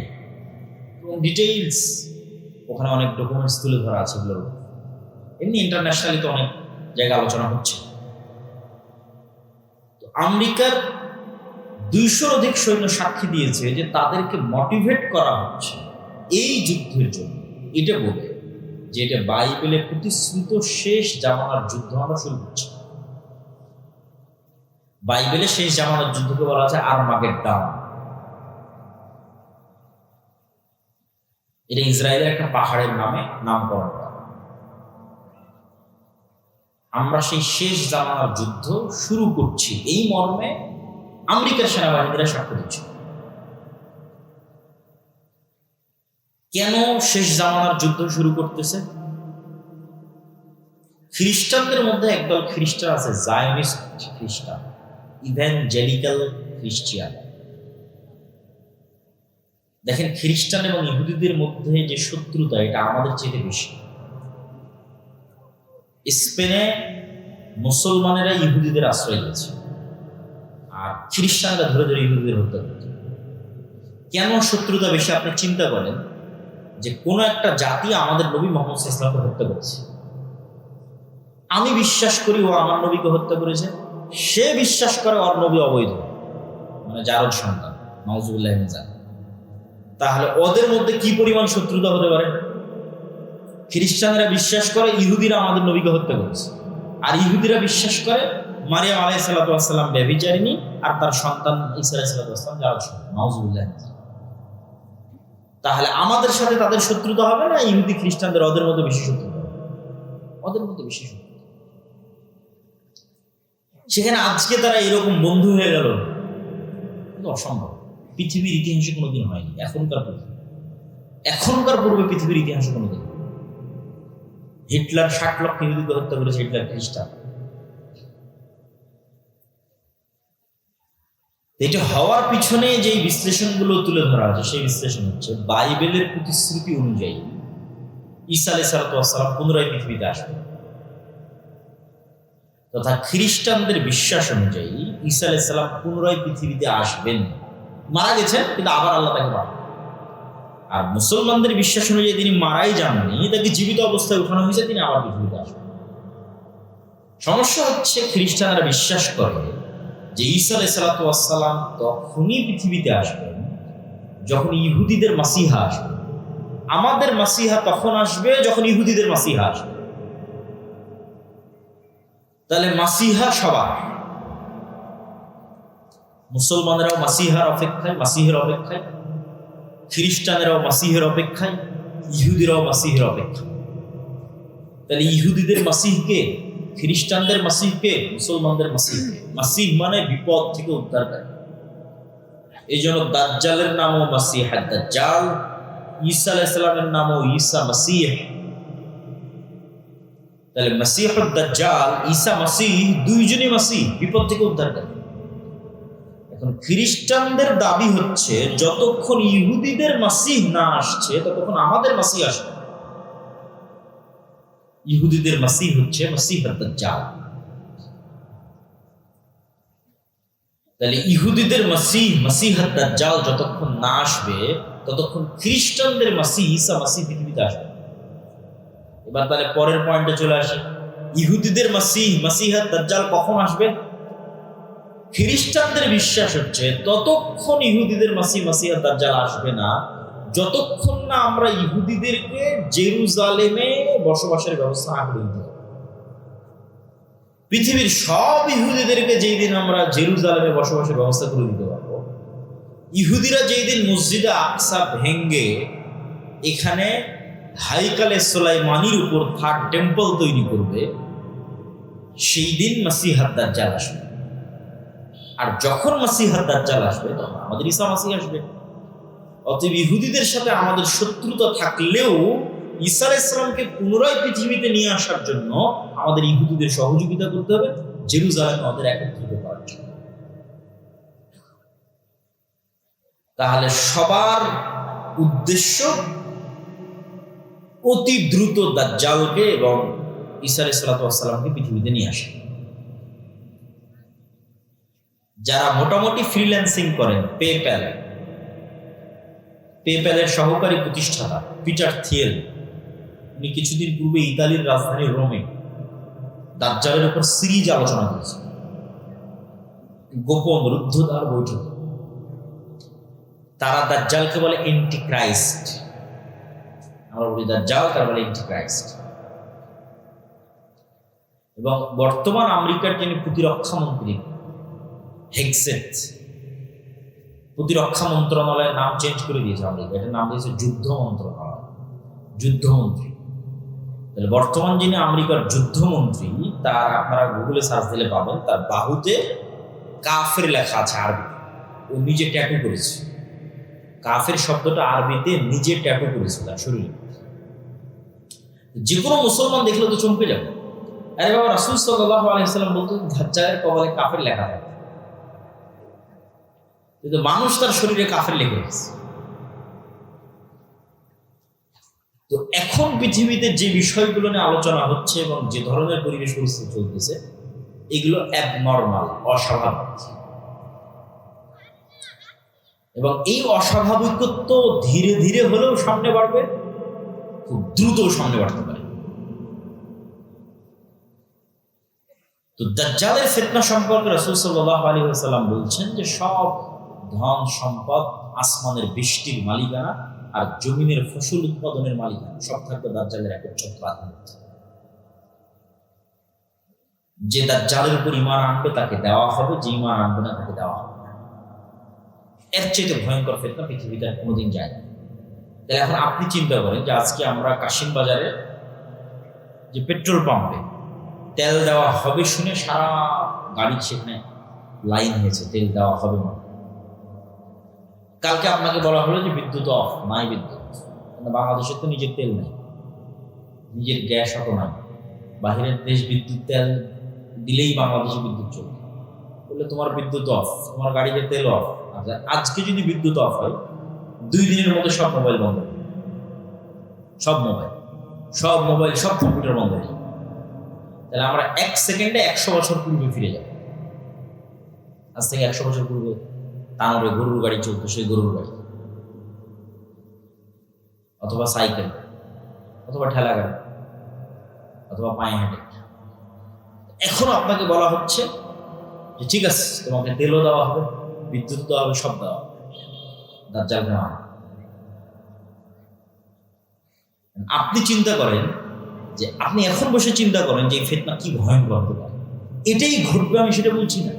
এবং ডিটেইলস, ওখানে অনেক ডকুমেন্টস তুলে ধরা আছে। এগুলোর এমনি ইন্টারন্যাশনালি তো অনেক জায়গায় আলোচনা হচ্ছে। তো আমেরিকার 200-র অধিক সৈন্য সাক্ষী দিয়েছে যে তাদেরকে মোটিভেট করা হচ্ছে এই যুদ্ধের জন্য, এটা বলে যে এটা বাইবেলে প্রতিশ্রুত শেষ জামানার যুদ্ধ আমরা শুরু করছি। বাইবেলে শেষ জামানার যুদ্ধকে বলা আছে আরমাগেড্ডন। এটা ইসরায়েলের একটা পাহাড়ের নামে নামকরণ করা। আমরা সেই শেষ জামানার যুদ্ধ শুরু করছি এই মর্মে আমেরিকার সেনাবাহিনীরা সাক্ষ্য দিচ্ছে। কেন শেষ জামানার যুদ্ধ শুরু করতেছে? খ্রিস্টানদের মধ্যে একদল খ্রিস্টান আছে, জায়নিস্ট খ্রিস্টান, ইভ্যাঞ্জেলিক্যাল খ্রিস্টিয়ান। দেখেন, খ্রিস্টান এবং ইহুদিদের মধ্যে যে শত্রুতা, এটা আমাদের চেয়ে বেশি। স্পেনে মুসলমানেরা ইহুদিদের আশ্রয় দিয়েছে আর খ্রিস্টানরা ধরে ধরে ইহুদিদের হত্যা করছে। কেন শত্রুতা বেশি? আপনি চিন্তা করেন যে কোনো একটা জাতি আমাদের নবী মুহাম্মদ সাল্লাল্লাহু আলাইহি ওয়াসাল্লামকে হত্যা করেছে, আমি বিশ্বাস করি ও আমার নবীকে হত্যা করেছে, সে বিশ্বাস করে ওর নবী অবৈধ, মানে জারদ সন্তান, নাউজুবিল্লাহ মিন যালিক। তাহলে ওদের মধ্যে কি পরিমাণ শত্রুতা হতে পারে? খ্রিস্টানরা বিশ্বাস করে ইহুদিরা আমাদের নবীকে হত্যা করেছে, আর ইহুদিরা বিশ্বাস করে মারিয়াম আলাইহিস সালাতু ওয়াস সালাম ব্যভিচারিণী আর তার সন্তান ঈসা আলাইহিস সালাতু ওয়াস সালাম জারদ সন্তান, নাউজুবিল্লাহ মিন যালিক। তাহলে আমাদের সাথে তাদের শত্রুতা হবে না? ইহুদি খ্রিস্টানদের ওদের মধ্যে বেশি শত্রুতা হবে, ওদের মধ্যে বেশি শত্রুতা। সেখানে আজকে তারা এরকম বন্ধু হয়ে গেল, কিন্তু অসম্ভব। পৃথিবীর ইতিহাসে কোনোদিন হয়নি, এখনকার পূর্বে পৃথিবীর ইতিহাসে কোনোদিন। হিটলার 60 লক্ষ ইহুদিকে হত্যা করেছে, হিটলার খ্রিস্টান। এটা হওয়ার পিছনে যে বিশ্লেষণগুলো তুলে ধরা আছে, সেই বিশ্লেষণ হচ্ছে বাইবেলের প্রতিশ্রুতি অনুযায়ী ঈসা আলাইহিস সালাম পুনরায় পৃথিবীতে আসবেন, তথা খ্রিস্টানদের বিশ্বাস অনুযায়ী ঈসা আলাইহিস সালাম পুনরায় পৃথিবীতে আসবেন, মারা গেছেন কিন্তু আবার আল্লাহ তাকে পাঠাবেন। আর মুসলমানদের বিশ্বাস অনুযায়ী তিনি মারাই যাননি, তাকে জীবিত অবস্থায় উঠানো হয়েছে, তিনি আবার পৃথিবীতে আসবেন। সমস্যা হচ্ছে খ্রিস্টানরা বিশ্বাস করে যে ঈসা আলাইহিস সালাম তখনই পৃথিবীতে আসবেন যখন ইহুদিদের মাসিহা আসবে। আমাদের মাসিহা তখন আসবে যখন ইহুদিদের মাসিহা আসবে। তাহলে মাসিহা সবার, মুসলমানেরাও মাসিহার অপেক্ষায়, মাসিহের অপেক্ষায়, খ্রিস্টানেরাও মাসিহের অপেক্ষায়, ইহুদিরাও মাসিহের অপেক্ষায়। তাহলে ইহুদিদের মাসিহকে, খ্রিস্টানদের মাসিহকে, মুসলমানদের মাসিহকে। মাসিহ মানে বিপদ থেকে উদ্ধারকারী। এই জন্য দাজ্জালের নামও মাসিহ দাজ্জাল, ঈসা আলাইহিস সালামের নামও ঈসা মাসিহ। তাহলে মাসিহ দাজ্জাল, ঈসা মাসিহ, দুইজনই মাসিহ, বিপদ থেকে উদ্ধারকারী। এখন খ্রিস্টানদের দাবি হচ্ছে যতক্ষণ ইহুদিদের মাসিহ না আসছে ততক্ষণ আমাদের মাসিহ আসবে। ইহুদিদের মাসিহ হচ্ছে মাসিহ দাজ্জাল। তাহলে ইহুদিদের মাসিহ, মাসিহ দাজ্জাল যতক্ষণ না আসবে ততক্ষণ খ্রিস্টানদের মাসিহ ঈসা মাসিহ পৃথিবীতে আসবে। এবার তাহলে পরের পয়েন্টে চলে আসে, ইহুদিদের মাসিহ, মাসিহ দাজ্জাল কখন আসবে? খ্রিস্টানদের বিশ্বাস হচ্ছে ততক্ষণ ইহুদিদের মাসিহ, মাসিহ দাজ্জাল আসবে না যতক্ষণ না আমরা ইহুদিদেরকে জেরুজালেমে বসবাসের ব্যবস্থা না করে দিতে। পৃথিবীর সব ইহুদিদেরকে যেই দিন আমরা জেরুজালেমে বসবাসের ব্যবস্থা করে দিতে পারবো, ইহুদিরা যেই দিন মসজিদে আকসা ভেঙ্গে এখানে হাইকালে সুলাইমানির উপর থার্ড টেম্পল তৈরি করবে, সেই দিন মাসিহাদ দাজ্জাল আসবে। আর যখন মাসিহাদ দাজ্জাল আসবে তখন আমাদের ঈসা মাসিহ আসবে। অতএব ইহুদিদের সাথে আমাদের শত্রুতা থাকলেও ঈসা আলাইহিস সালামকে পুনরায় পৃথিবীতে নিয়ে আসার জন্য আমাদের ইহুদিদের সহযোগিতা করতে হবে, জেরুজালেমে আমাদের একত্রিত করার জন্য। তাহলে সবার উদ্দেশ্য অতি দ্রুত দাজ্জালকে এবং ঈসা আলাইহিস সালামকে পৃথিবীতে নিয়ে আসা। যারা মোটামুটি ফ্রিল্যান্সিং করেন, পেপ্যালের সহকারী প্রতিষ্ঠাতা পিটার থিয়েল, উনি কিছুদিন পূর্বে ইতালির রাজধানী রোমে দাজ্জালের উপর সিরিজ আলোচনা করেছেন, গোপন রুদ্ধদ্বার বৈঠক। তারা দাজ্জালকে বলে এন্টিক্রাইস্ট, আমরা বলি দাজ্জাল, তারা বলে এন্টিক্রাইস্ট। এবং বর্তমান আমেরিকার যিনি প্রতিরক্ষা মন্ত্রী হেগসেট, প্রতিরক্ষা মন্ত্রণালয়ের নাম চেঞ্জ করে দিয়েছে আমেরিকা, এটার নাম দিয়েছে যুদ্ধ মন্ত্রণালয়, যুদ্ধমন্ত্রী। তাহলে বর্তমান যিনি আমেরিকার যুদ্ধমন্ত্রী, তার আপনারা গুগলে সার্চ দিলে পাবেন, তার বাহুতে কাফের লেখা আছে আরবি, ও নিজে ট্যাটু করেছে। কাফের শব্দটা আরবিতে নিজে ট্যাটু করেছে তার শরীরে। যে কোনো মুসলমান দেখলে তো চমকে যাবে, আরে বাবা, রাসূল সাল্লাল্লাহু আলাইহি ওয়াসাল্লাম বলতেন দাজ্জালের কপালে কাফের লেখা থাকে, কিন্তু মানুষ তার শরীরে কাফের লিখে গেছে। তো এখন পৃথিবীতে যে বিষয়গুলো নিয়ে আলোচনা হচ্ছে এবং যে ধরনের পরিবেশ পরিস্থিতি চলতেছে, এগুলো অ্যাবনর্মাল, অস্বাভাবিক। এবং এই অস্বাভাবিকত্ব ধীরে ধীরে হলেও সামনে বাড়বে, খুব দ্রুত সামনে বাড়তে পারে। তো দাজ্জালের ফিতনা সম্পর্কে রাসূল সাল্লাল্লাহু আলাইহি ওয়াসাল্লাম বলছেন যে সব ধন সম্পদ, আসমানের বৃষ্টির মালিকানা আর জমিনের ফসল উৎপাদনের মালিকানা সব থাকবে দাজ্জালের একচ্ছত্রাধীন। যে দাজ্জালের উপর ঈমান আনবে তাকে দেওয়া হবে, যে ঈমান আনবে না তাকে দেওয়া হবে না। এর চাইতে ভয়ঙ্কর ফিতনা পৃথিবীতে আর কোনোদিন যায় না। তাহলে এখন আপনি চিন্তা করেন যে আজকে আমরা কাশিম বাজারে যে পেট্রোল পাম্পে তেল দেওয়া হবে শুনে সারা গাড়ি সেখানে লাইন হয়েছে, তেল দেওয়া হবে না। কালকে আপনাকে বলা হলো যে বিদ্যুৎ অফ, নাই বিদ্যুৎ, কিন্তু বাংলাদেশের তো নিজের তেল নাই, নিজের গ্যাস অত নাই। বাহিরের দেশ বিদ্যুৎ তেল দিলেই বাংলাদেশে বিদ্যুৎ চলবে, বললে তোমার বিদ্যুৎ অফ, তোমার গাড়িতে তেল অফ। আচ্ছা, আজকে যদি বিদ্যুৎ অফ হয়, 2 দিনের মধ্যে সব মোবাইল বন্ধ হবে, সব মোবাইল সব কম্পিউটার বন্ধ হয়ে যাবে। তাহলে আমরা 1 সেকেন্ডে 100 বছর পূর্বে ফিরে যাব। আজ থেকে 100 বছর পূর্বে তানরে গরুর গাড়ি চলতো, সেই গরুর গাড়ি অথবা সাইকেল অথবা ঠেলা গাড়ি অথবা পায়ে হেঁটে। এখনো আপনাকে বলা হচ্ছে যে ঠিক আছে, তোমাকে তেলও দেওয়া হবে, বিদ্যুৎ দেওয়া হবে, সব দেওয়া হবে, দাজ্জাল নেওয়া। আপনি চিন্তা করেন যে আপনি এখন বসে চিন্তা করেন যে এই ফিতনা কি ভয়ঙ্কর হতে পারে। এটাই ঘটবে আমি সেটা বলছি না,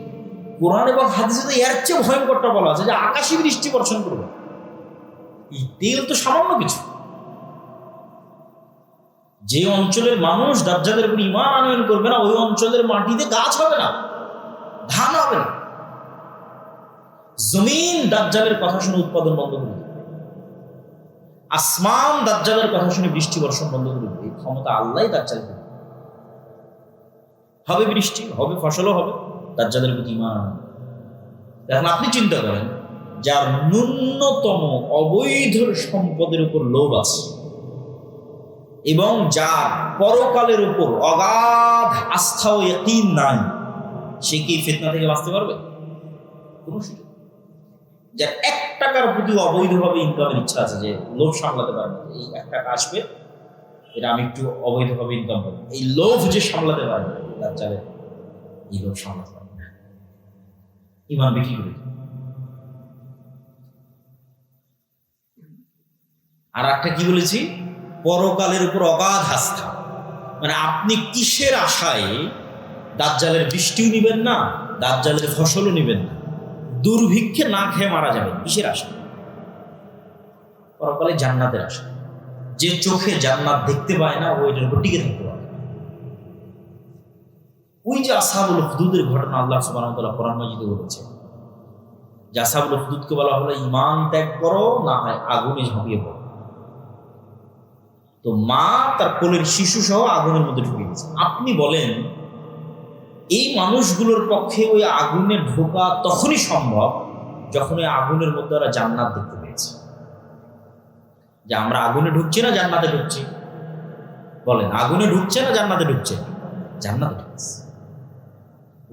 কোরআন এবং হাদিসে তো এর চেয়ে ভয়ঙ্করটা বলা আছে যে আকাশে বৃষ্টি বর্ষণ করবে। এই তেল তো সামান্য কিছু। যে অঞ্চলের মানুষ দাজ্জালের উপর ঈমান আনয়ন করবে না, ওই অঞ্চলের মাটিতে গাছ হবে না, ধান হবে না। জমিন দাজ্জালের কথা শুনে উৎপাদন বন্ধ করে দেবে, আসমান দাজ্জালের কথা শুনে বৃষ্টি বর্ষণ বন্ধ করে দেবে। এই ক্ষমতা আল্লাহই দাজ্জাল দেবে। হবে বৃষ্টি, হবে ফসলও হবে, দাজ্জালের প্রতি ঈমান আনয়ন। এখন আপনি চিন্তা করেন, যার ন্যূনতম অবৈধ সম্পদের উপর লোভ আছে এবং যার পরকালের উপর অগাধ আস্থা ও ইয়াকিন নাই, সে কি ফিতনা থেকে বাঁচতে পারবে? কোনো সুযোগ। যার 1 টাকার প্রতি অবৈধভাবে ইনকামের ইচ্ছা আছে, যে লোভ সামলাতে পারবে, এই 1 টাকা আসবে, এটা আমি একটু অবৈধভাবে ইনকাম করবো, এই লোভ যে সামলাতে পারবে, দাজ্জালের এই লোভ সামলাতে পারবে না, ঈমান বিক্রি করে। আর একটা কি বলেছি, পরকালের উপর অগাধ আস্থা। মানে আপনি কিসের আশায় দাজ্জালের বৃষ্টিও নিবেন না, দাজ্জালের ফসলও নিবেন না, দুর্ভিক্ষে না খেয়ে মারা যাবেন, কিসের আশা? পরকালে জান্নাতের আশা। যে চোখে জান্নাত দেখতে পায় না ওইটার উপর টিকে থাকতে পারে। ওই যে আসহাবুল হুদুদের ঘটনা আল্লাহ সুবহানাহু ওয়া তাআলা কোরআন মাজিদে বলেছে যে আসহাবুল হুদুদকে বলা হলো ঈমান ত্যাগ করো, না হয় আগুনে ঝাঁপিয়ে পড়ো। তো মা তার কোলের শিশু সহ আগুনের মধ্যে ঢুকে গেছে। আপনি বলেন এই মানুষগুলোর পক্ষে ওই আগুনে ঢোকা তখনই সম্ভব যখন ওই আগুনের মধ্যে ওরা জান্নাত দেখতে পেয়েছে। যে আমরা আগুনে ঢুকছি না জান্নাতে ঢুকছি? বলেন, আগুনে ঢুকছে না জান্নাতে ঢুকছে? জান্নাতে ঢুকছে।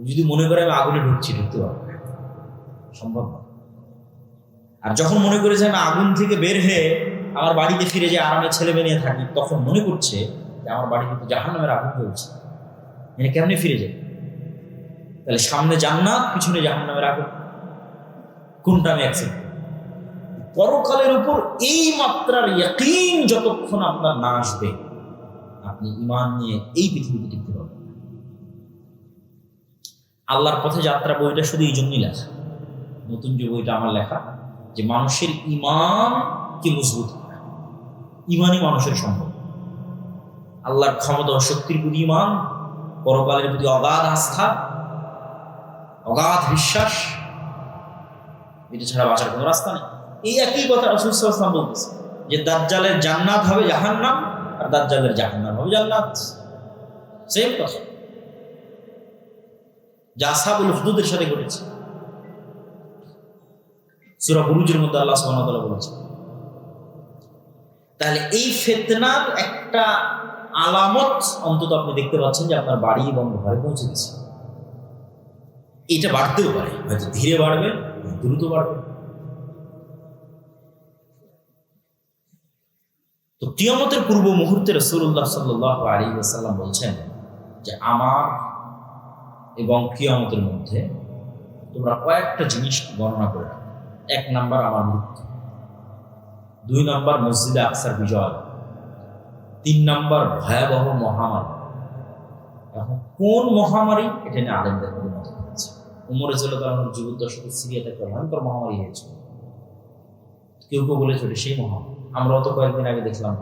যদি মনে করে আমি আগুনে ঢুকছি, ঢুকতে পারবো না, সম্ভব না। আর যখন মনে করে যে আমি আগুন থেকে বের হয়ে আমার বাড়িতে ফিরে যে আরামে ছেলে মেয়ে নিয়ে থাকি, তখন মনে করছে যে আমার বাড়ি কিন্তু জাহান্নামের আগুন জ্বলছে, মানে কেমনে ফিরে যায়? তাহলে সামনে জান্নাত, পিছনে জাহান্নামের আগুন, কোনটা আমি অ্যাকসেপ্ট? পরকালের উপর এই মাত্রার ইয়াকিন যতক্ষণ আপনার না আসবে, আপনি ঈমান নিয়ে এই পৃথিবীতে টিকতে পারবেন। আল্লাহর পথে যাত্রা বইটা শুধু এই জন্যই লেখা, নতুন যে বইটা আমার লেখা, যে মানুষের ঈমানকে মজবুত করা। ঈমানই মানুষের সম্পদ। আল্লাহর ক্ষমতা ও শক্তির প্রতি ঈমান, পরকালের প্রতি অগাধ আস্থা, অগাধ বিশ্বাস, এটা ছাড়া বাঁচার কোনো রাস্তা নেই। এই একই কথা রাসূল সাল্লাল্লাহু আলাইহি ওয়াসাল্লাম বলতেছে যে দাজ্জালের জান্নাত হবে জাহান্নাম, আর দাজ্জালের জাহান্নাম হবে জান্নাত। সেম কথা যা আসহাবুল হুদুদের সাথে ঘটেছে। সূরা বুরুজের মধ্যে আল্লাহ সুবহানাহু ওয়া তাআলা বলেছেন। তাহলে এই ফিতনার একটা আলামত অন্তত আপনি দেখতে পাচ্ছেন যে আপনার বাড়ি এবং ঘরে পৌঁছে গেছে। এটা বাড়তেও পারে, হয়তো ধীরে বাড়বে, দ্রুত বাড়বে। তো কিয়ামতের পূর্ব মুহূর্তে রাসূলুল্লাহ সাল্লাল্লাহু আলাইহি ওয়াসাল্লাম বলছেন যে আমার এবং কিয়ামতের মধ্যে তোমরা কয়েকটা জিনিস গণনা করে রাখো। 1 নাম্বার আমার মৃত্যু, 2 নাম্বার মসজিদে আকসার বিজয়, 3 নাম্বার ভয়াবহ মহামারী। এখন কোন মহামারী, এটা নিয়ে আলেমদের মধ্যে মত হয়েছে। উমর রাদিয়াল্লাহু আনহু জীবদ্দশায় সিরিয়াতে একটা ভয়ঙ্কর মহামারী হয়েছিল। কেউ কেউ বলেছে ওটা সেই মহামারী। আমরাও তো কয়েকদিন আগে দেখলাম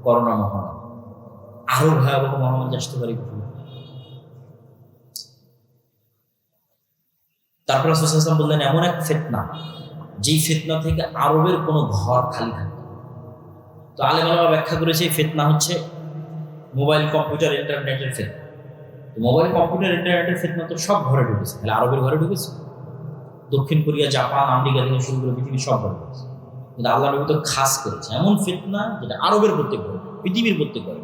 করোনা মহামারী। আরো ভয়াবহ মহামারী আসতে পারে। তারপর রাসূল সাল্লাল্লাহু আলাইহি ওয়াসাল্লাম বললেন এমন এক ফিতনা, যেই ফিতনা থেকে আরবের কোনো ঘর খালি থাকবে। তো আলেমরা ব্যাখ্যা করেছে এই ফিতনা হচ্ছে মোবাইল, কম্পিউটার, ইন্টারনেটের ফিতনা। তো মোবাইল, কম্পিউটার, ইন্টারনেটের ফিতনা তো সব ঘরে ঢুকেছে, তাহলে আরবের ঘরে ঢুকেছে। দক্ষিণ কোরিয়া, জাপান, আমেরিকা থেকে শুরু করে পৃথিবীর সব ঘরে ঢুকেছে। কিন্তু আল্লাহ নবী তো খাস করেছে এমন ফিতনা যেটা আরবের প্রত্যেক ঘরে, পৃথিবীর প্রত্যেক ঘরে।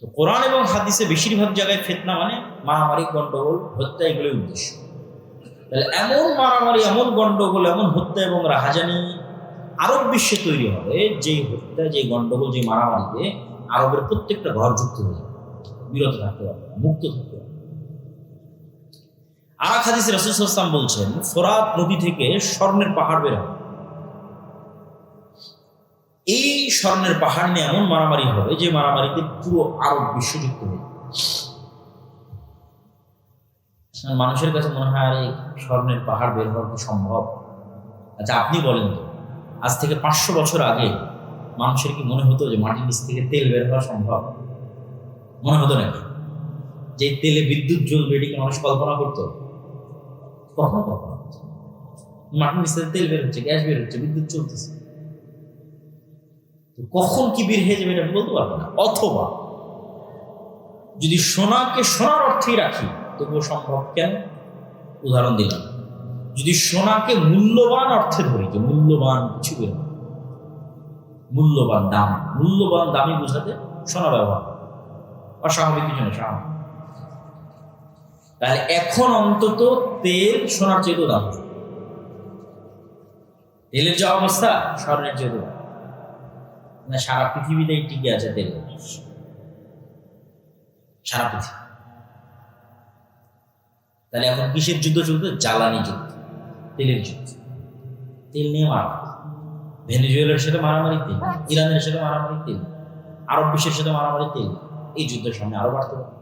তো কোরআন এবং হাদিসে বেশিরভাগ জায়গায় ফিতনা মানে মারামারি, গন্ডগোল, হত্যা, এগুলোই উদ্দেশ্য। তাহলে এমন মারামারি, এমন গন্ডগোল, এমন হত্যা এবং রাহাজানি আরব বিশ্বে তৈরি হবে, যেই হত্যা, যেই গন্ডগোল, যে মারামারিতে আরবের প্রত্যেকটা ঘর যুক্ত হয়ে যাবে, বিরত থাকতে পারবে, মুক্ত থাকতে পারবে। আর এক হাদিসে রাসূল সাল্লাল্লাহু আলাইহি ওয়াসাল্লাম বলছেন ফোরাত নদী থেকে স্বর্ণের পাহাড় বের হবে। এই স্বর্ণের পাহাড় নিয়ে এমন মারামারি হবে যে মারামারিতে পুরো আরব বিশ্ব যুক্ত হয়ে যাবে। মানুষের কাছে মনে হয় আরে স্বর্ণের পাহাড় বের হওয়া কি সম্ভব? আচ্ছা আপনি বলেন তো, আজ থেকে 500 বছর আগে মানুষের কি মনে হতো যে মাটির নিচ থেকে তেল বের হওয়া সম্ভব? মনে হতো নাকি? যে তেলে বিদ্যুৎ জ্বলবে, এটিকে মানুষ কল্পনা করতো? কখনো কল্পনা করতো? মাটির নিচ থেকে তেল বের হচ্ছে, গ্যাস বের হচ্ছে, বিদ্যুৎ চলতেছে, কখন কি বের হয়ে যাবে এটা বলতে পারবো না। অথবা যদি সোনাকে সোনার অর্থেই রাখি তবুও সম্ভব কেন? উদাহরণ দিলাম, যদি সোনাকে মূল্যবান অর্থে ধরি, যে মূল্যবান কিছু বের, মূল্যবান দাম, মূল্যবান দামি বোঝাতে সোনা ব্যবহার, অস্বাভাবিক কিছু না, স্বাভাবিক। তাহলে এখন অন্তত তেল সোনার চেয়েও দাম, তেলের যে অবস্থা স্বর্ণের চেয়েও দাম না। সারা পৃথিবীতেই টিকে আছে তেল, সারা পৃথিবী। তাহলে এখন কিসের যুদ্ধ চলবে? জ্বালানি যুদ্ধ, তেলের যুদ্ধ। তেল নিয়ে মারামারি, ভেনেজুয়েলার সাথে মারামারি তেল, ইরানের সাথে মারামারি তেল, আরব বিশ্বের সাথে মারামারি তেল। এই যুদ্ধের সামনে আরো বাড়তে পারে।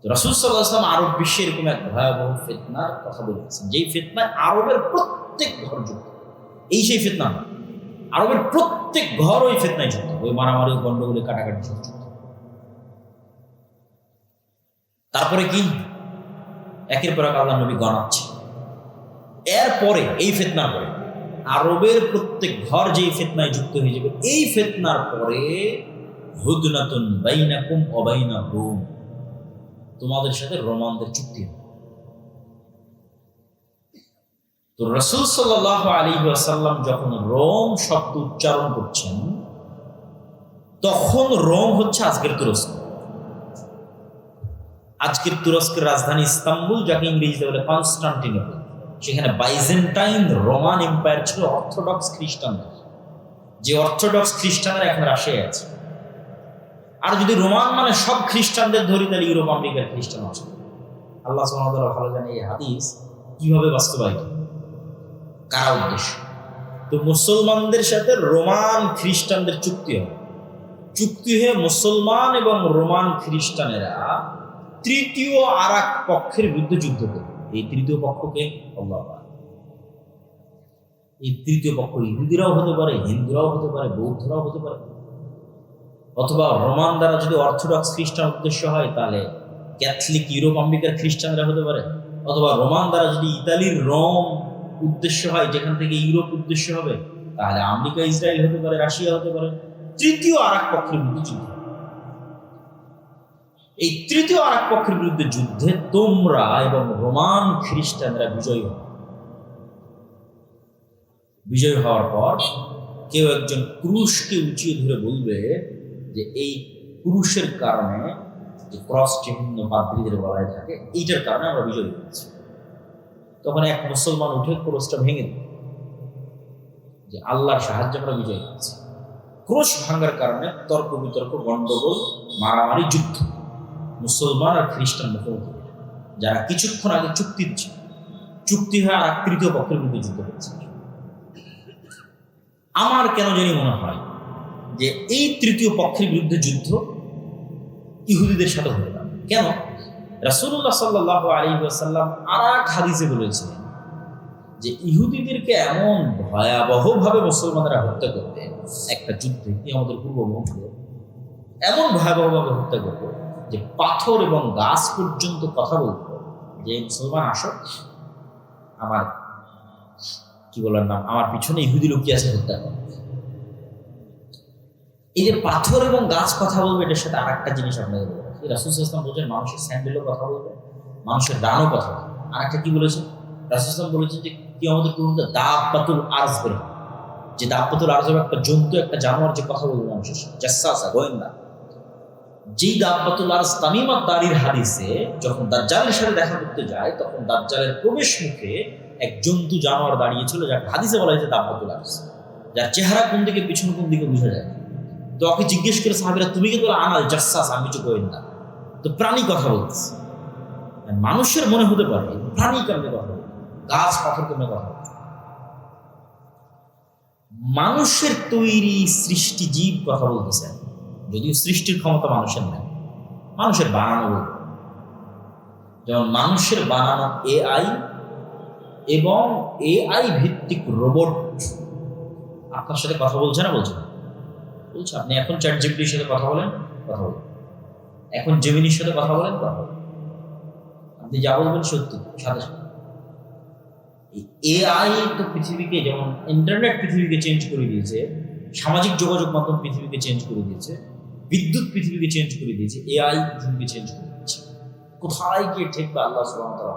তো রাসূল সাল্লাল্লাহু আলাইহি ওয়াসাল্লাম আরব বিশ্বে এরকম এক ভয়াবহ ফিতনার কথা বলেছেন, যেই ফিতনায় আরবের প্রত্যেক ঘর যুক্ত। এই সেই ফিতনা, আরবের প্রত্যেক ঘর ওই ফিতনায় যুক্ত, ওই মারামারি গন্ডগোলে কাটাকাটি যুক্ত। তারপরে কি একের পর এক আল্লাহ নবী গণাচ্ছে। এরপরে এই ফিতনার পরে আরবের প্রত্যেক ঘর যেই ফিতনায় যুক্ত হয়ে যাবে, এই ফিতনার পরে হুদনাতুন বাইনাকুম ওয়া বাইনা রুম, তোমাদের সাথে রোমানদের চুক্তি হবে। তো রাসূল সাল্লাল্লাহু আলাইহি ওয়াসাল্লাম যখন রোম শব্দ উচ্চারণ করছেন, তখন রোম হচ্ছে আজকের তুরস্ক। আজকের তুরস্কের রাজধানী ইস্তাম্বুল, যাকে ইংরেজিতে বলে কনস্টান্টিনোপল। সেখানে বাইজেন্টাইন রোমান এম্পায়ার ছিল অর্থোডক্স খ্রিস্টানদের, যে অর্থোডক্স খ্রিস্টানরা এখন রাশিয়ায় আছে। আর যদি রোমান মানে সব খ্রিস্টানদের ধরি, তাহলে ইউরোপ আমেরিকার খ্রিস্টান আছে। আল্লাহ সুবহানাহু ওয়া তাআলা ভালো জানে এই হাদিস কিভাবে বাস্তবায়িত, কারা উদ্দেশ্য। তো মুসলমানদের সাথে রোমান খ্রিস্টানদের চুক্তি হবে। চুক্তি হয়ে মুসলমান এবং রোমান খ্রিস্টানেরা তৃতীয় আর এক পক্ষের বিরুদ্ধে যুদ্ধ করবে। এই তৃতীয় পক্ষকে আল্লাহ, এই তৃতীয় পক্ষ ইহুদিরাও হতে পারে, হিন্দুরাও হতে পারে, বৌদ্ধরাও হতে পারে, অথবা রোমান দ্বারা যদি অর্থোডক্স খ্রিস্টান উদ্দেশ্য হয়, তাহলে ক্যাথলিক ইউরোপ আমেরিকার খ্রিস্টানরা হতে পারে, অথবা রোমান দ্বারা যদি ইতালির রোম উদ্দেশ্য হয়, যেখান থেকে ইউরোপ উদ্দেশ্য হবে, তাহলে আমেরিকা, ইসরায়েল হতে পারে, রাশিয়া হতে পারে। তৃতীয় আর এক পক্ষের বিরুদ্ধে যুদ্ধ। এই তৃতীয় আর এক পক্ষের বিরুদ্ধে যুদ্ধে তোমরা এবং রোমান খ্রিস্টানরা বিজয়ী হবে। বিজয় হওয়ার পর কেউ একজন ক্রুশকে উঁচিয়ে ধরে বলবে যে এই ক্রুশের কারণে, যে ক্রস চিহ্ন পাদ্রীদের গলায় থাকে, এইটার কারণে আমরা বিজয়ী হয়েছি। তখন এক মুসলমান উঠে ক্রসটা ভেঙে দেবে যে আল্লাহর সাহায্যে আমরা বিজয়ী হয়েছি। ক্রোশ ভাঙার কারণে তর্ক বিতর্ক, গন্ডগোল, মারামারি, যুদ্ধ, মুসলমান আর খ্রিস্টান মুখোমুখি, যারা কিছুক্ষণ আগে চুক্তি ছিল, চুক্তি হয়ে আর তৃতীয় পক্ষের বিরুদ্ধে যুদ্ধ করেছে। আমার কেন জানি মনে হয় যে এই তৃতীয় পক্ষের বিরুদ্ধে যুদ্ধ ইহুদিদের সাথে হতে পারে। কেন? রাসূলুল্লাহ সাল্লাল্লাহু আলাইহি ওয়াসাল্লাম আর এক হাদিসে বলেছিলেন যে ইহুদিদেরকে এমন ভয়াবহভাবে মুসলমানরা হত্যা করবে একটা যুদ্ধে, কি আমাদের পূর্ব মুহূর্তে এমন ভয়াবহভাবে হত্যা করবে যে পাথর এবং গাছ পর্যন্ত কথা বলতো যে মুসলমান আসো, আমার কি বলার নাম, আমার পিছনে ইহুদি লুকিয়ে আছে, হত্যা করো। এই যে পাথর এবং গাছ কথা বলবে, এটার সাথে আর একটা জিনিস আপনাদের বলবো। রাসূল সাল্লাল্লাহু আলাইহি ওয়াসাল্লাম বলেছেন মানুষের স্যান্ডেলও কথা বলবে, মানুষের ডানও কথা বলবে। আর একটা কি বলেছেন? রাসূল সাল্লাল্লাহু আলাইহি ওয়াসাল্লাম বলেছেন যে কিয়ামতের পূর্বে দাব্বাতুল আরজ বের হবে, যে দাব্বাতুল আরজ হবে একটা জন্তু, একটা জানোয়ার, যে কথা বলবে মানুষের সাথে, জাসসাসা, গোয়েন্দা। যেই দাব্বাতুল আরজ তামিম আদ-দারির হাদিসে যখন দাজ্জালের সাথে দেখা করতে যায়, তখন দাজ্জালের প্রবেশ মুখে এক জন্তু জানোয়ার দাঁড়িয়েছিল, যার হাদিসে বলা হয়েছে দাব্বাতুল আরজ, যার চেহারা কোন দিকে পিছন কোন দিকে বোঝা যায়। তো ওকে জিজ্ঞেস করে সাহাবীরা, তুমি কি তোর আনাল জাসসাস, আমি কিছু গোয়েন্দা। তো প্রাণী কথা বলতেছে। মানুষের মনে হতে পারে প্রাণী কেমনে কথা বলবে, গাছ পাথর কেমনে কথা বলবে। মানুষের তৈরি সৃষ্টি জীব কথা বলতেছে, যদিও সৃষ্টির ক্ষমতা মানুষের নেই, মানুষের বানানো বলবে। যেমন মানুষের বানানো এআই এবং এআই ভিত্তিক রোবট আপনার সাথে কথা বলছে না? বলছে না, বলছে। আপনি এখন চ্যাট জিপিটির সাথে কথা বলেন, কথা বলেন। এখন জেমিনির সাথে কথা বলেন, কথা বলেন। আপনি যা বলবেন সত্যি সাথে সাথে। এআই তো পৃথিবীকে, যেমন ইন্টারনেট পৃথিবীকে চেঞ্জ করে দিয়েছে, সামাজিক যোগাযোগ মাধ্যম পৃথিবীকে চেঞ্জ করে দিয়েছে, বিদ্যুৎ পৃথিবীকে চেঞ্জ করে দিয়েছে, এআই পৃথিবীকে চেঞ্জ করে দিয়েছে। কোথায় গিয়ে ঠেকবে আল্লাহ সুবহানাহু ওয়া তাআলা।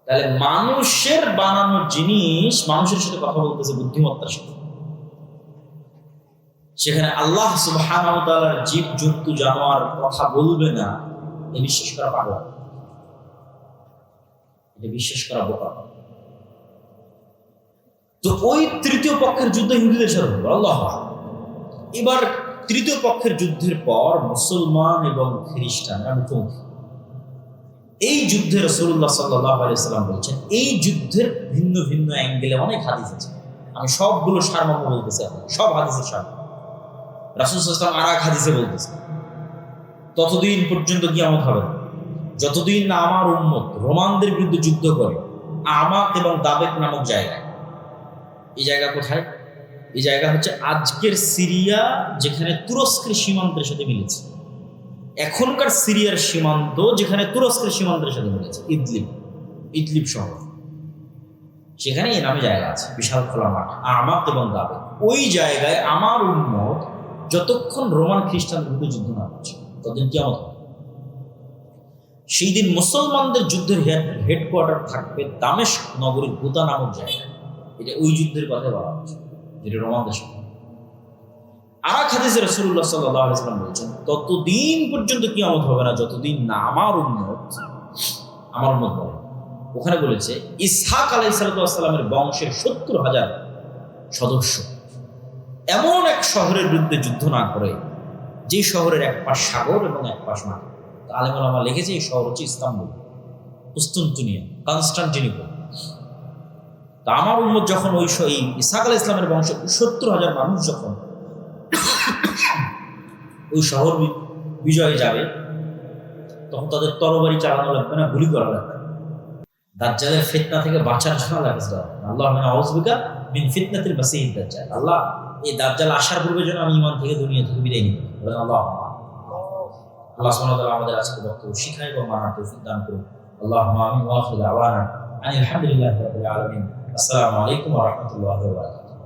তাহলে মানুষের বানানো জিনিস মানুষের সাথে কথা বলতেছে বুদ্ধিমত্তার সাথে, সেখানে আল্লাহ সুবহানাহু ওয়া তাআলার জীব জন্তু জানোয়ার কথা বলবে না, এ বিশ্বাস করা পাগল, এটা বিশ্বাস করা বোকা। তো ওই তৃতীয় পক্ষের যুদ্ধ ইহুদিদের সাথে হলো, আল্লাহ। এবার তৃতীয় পক্ষের যুদ্ধের পর মুসলমান এবং খ্রিস্টানরা মুখোমুখি। এই যুদ্ধে রাসূলুল্লাহ সাল্লাল্লাহু আলাইহি ওয়াসাল্লাম বলছেন, এই যুদ্ধের ভিন্ন ভিন্ন অ্যাঙ্গেলে অনেক হাদিস আছে, আমি সবগুলো সারমর্ম বলতেছি, সব হাদিসের সারমর্ম। রাসূল সাল্লাল্লাহু আলাইহি ওয়াসাল্লাম আর এক হাদিসে বলতেছে, ততদিন পর্যন্ত কিয়ামত হবে না যতদিন না আমার উম্মত রোমানদের বিরুদ্ধে যুদ্ধ করে আমাক এবং দাবেক নামক জায়গায়। এই জায়গা কোথায়? এই জায়গা হচ্ছে আজকের সিরিয়া, যেখানে তুরস্কের সীমান্তের সাথে মিলেছে। এখনকার সিরিয়ার সীমান্ত যেখানে তুরস্কের সীমান্তের সাথে মিলেছে, ইদলিব শহর, সেখানে এই নামে জায়গা আছে, বিশাল খোলা মাঠ, আমাত এবং দাবে। ওই জায়গায় আমার উম্মত যতক্ষণ রোমান খ্রিস্টান বিরুদ্ধে যুদ্ধ না করছে ততদিন কিয়ামত হবে। সেই দিন মুসলমানদের যুদ্ধের হেডকোয়ার্টার থাকবে দামেস্ক নগরীর গুতা নামক জায়গায়। এটা ওই যুদ্ধের কথা বলা হচ্ছে, যেটা রোমানদের সাথে। আর এক হাদিসে রাসূলুল্লাহ সাল্লাল্লাহু আলাইহি ওয়াসাল্লাম বলেছেন, ততদিন পর্যন্ত কিয়ামত হবে না যতদিন না আমার উম্মত বলে। ওখানে বলেছে ইসহাক আলাইহিস সালামের বংশের ৭০,০০০ সদস্য এমন এক শহরের বিরুদ্ধে যুদ্ধ না করে, যে শহরের এক পাশ সাগর এবং এক পাশ মাঠ। আলেম ওলামা লিখেছে এই শহর হচ্ছে ইস্তাম্বুল, কুস্তুনতুনিয়া, কনস্টান্টিনোপল। তা আমার উম্মত যখন ওই ইসহাক আলাইহিস সালামের বংশের ৭০,০০০ মানুষ যখন ওই শহর বিজয়ে যাবে, তখন তাদের তরবারি চালানো লাগবে না, গুলি করা লাগবে। দাজ্জালের ফিতনা থেকে বাঁচার জন্য আল্লাহুম্মা আউযুবিকা মিন ফিতনাতিল মাসিহিদ দাজ্জাল। আল্লাহ, এই দাজ্জাল আসার পূর্বে যেন আমি ঈমান থেকে, দুনিয়া থেকে বিদায় নিই। আল্লাহ সুবহানাহু ওয়া তাআলা আমাদের আজকে বক্তব্য শিখায় এবং মানার তৌফিক দান করুন। আল্লাহুম্মা আমিন ওয়া আখিরু দাওয়ানা আলহামদুলিল্লাহি রাব্বিল আলামিন। আসসালামু আলাইকুম ওয়া রাহমাতুল্লাহি ওয়া বারাকাতুহু।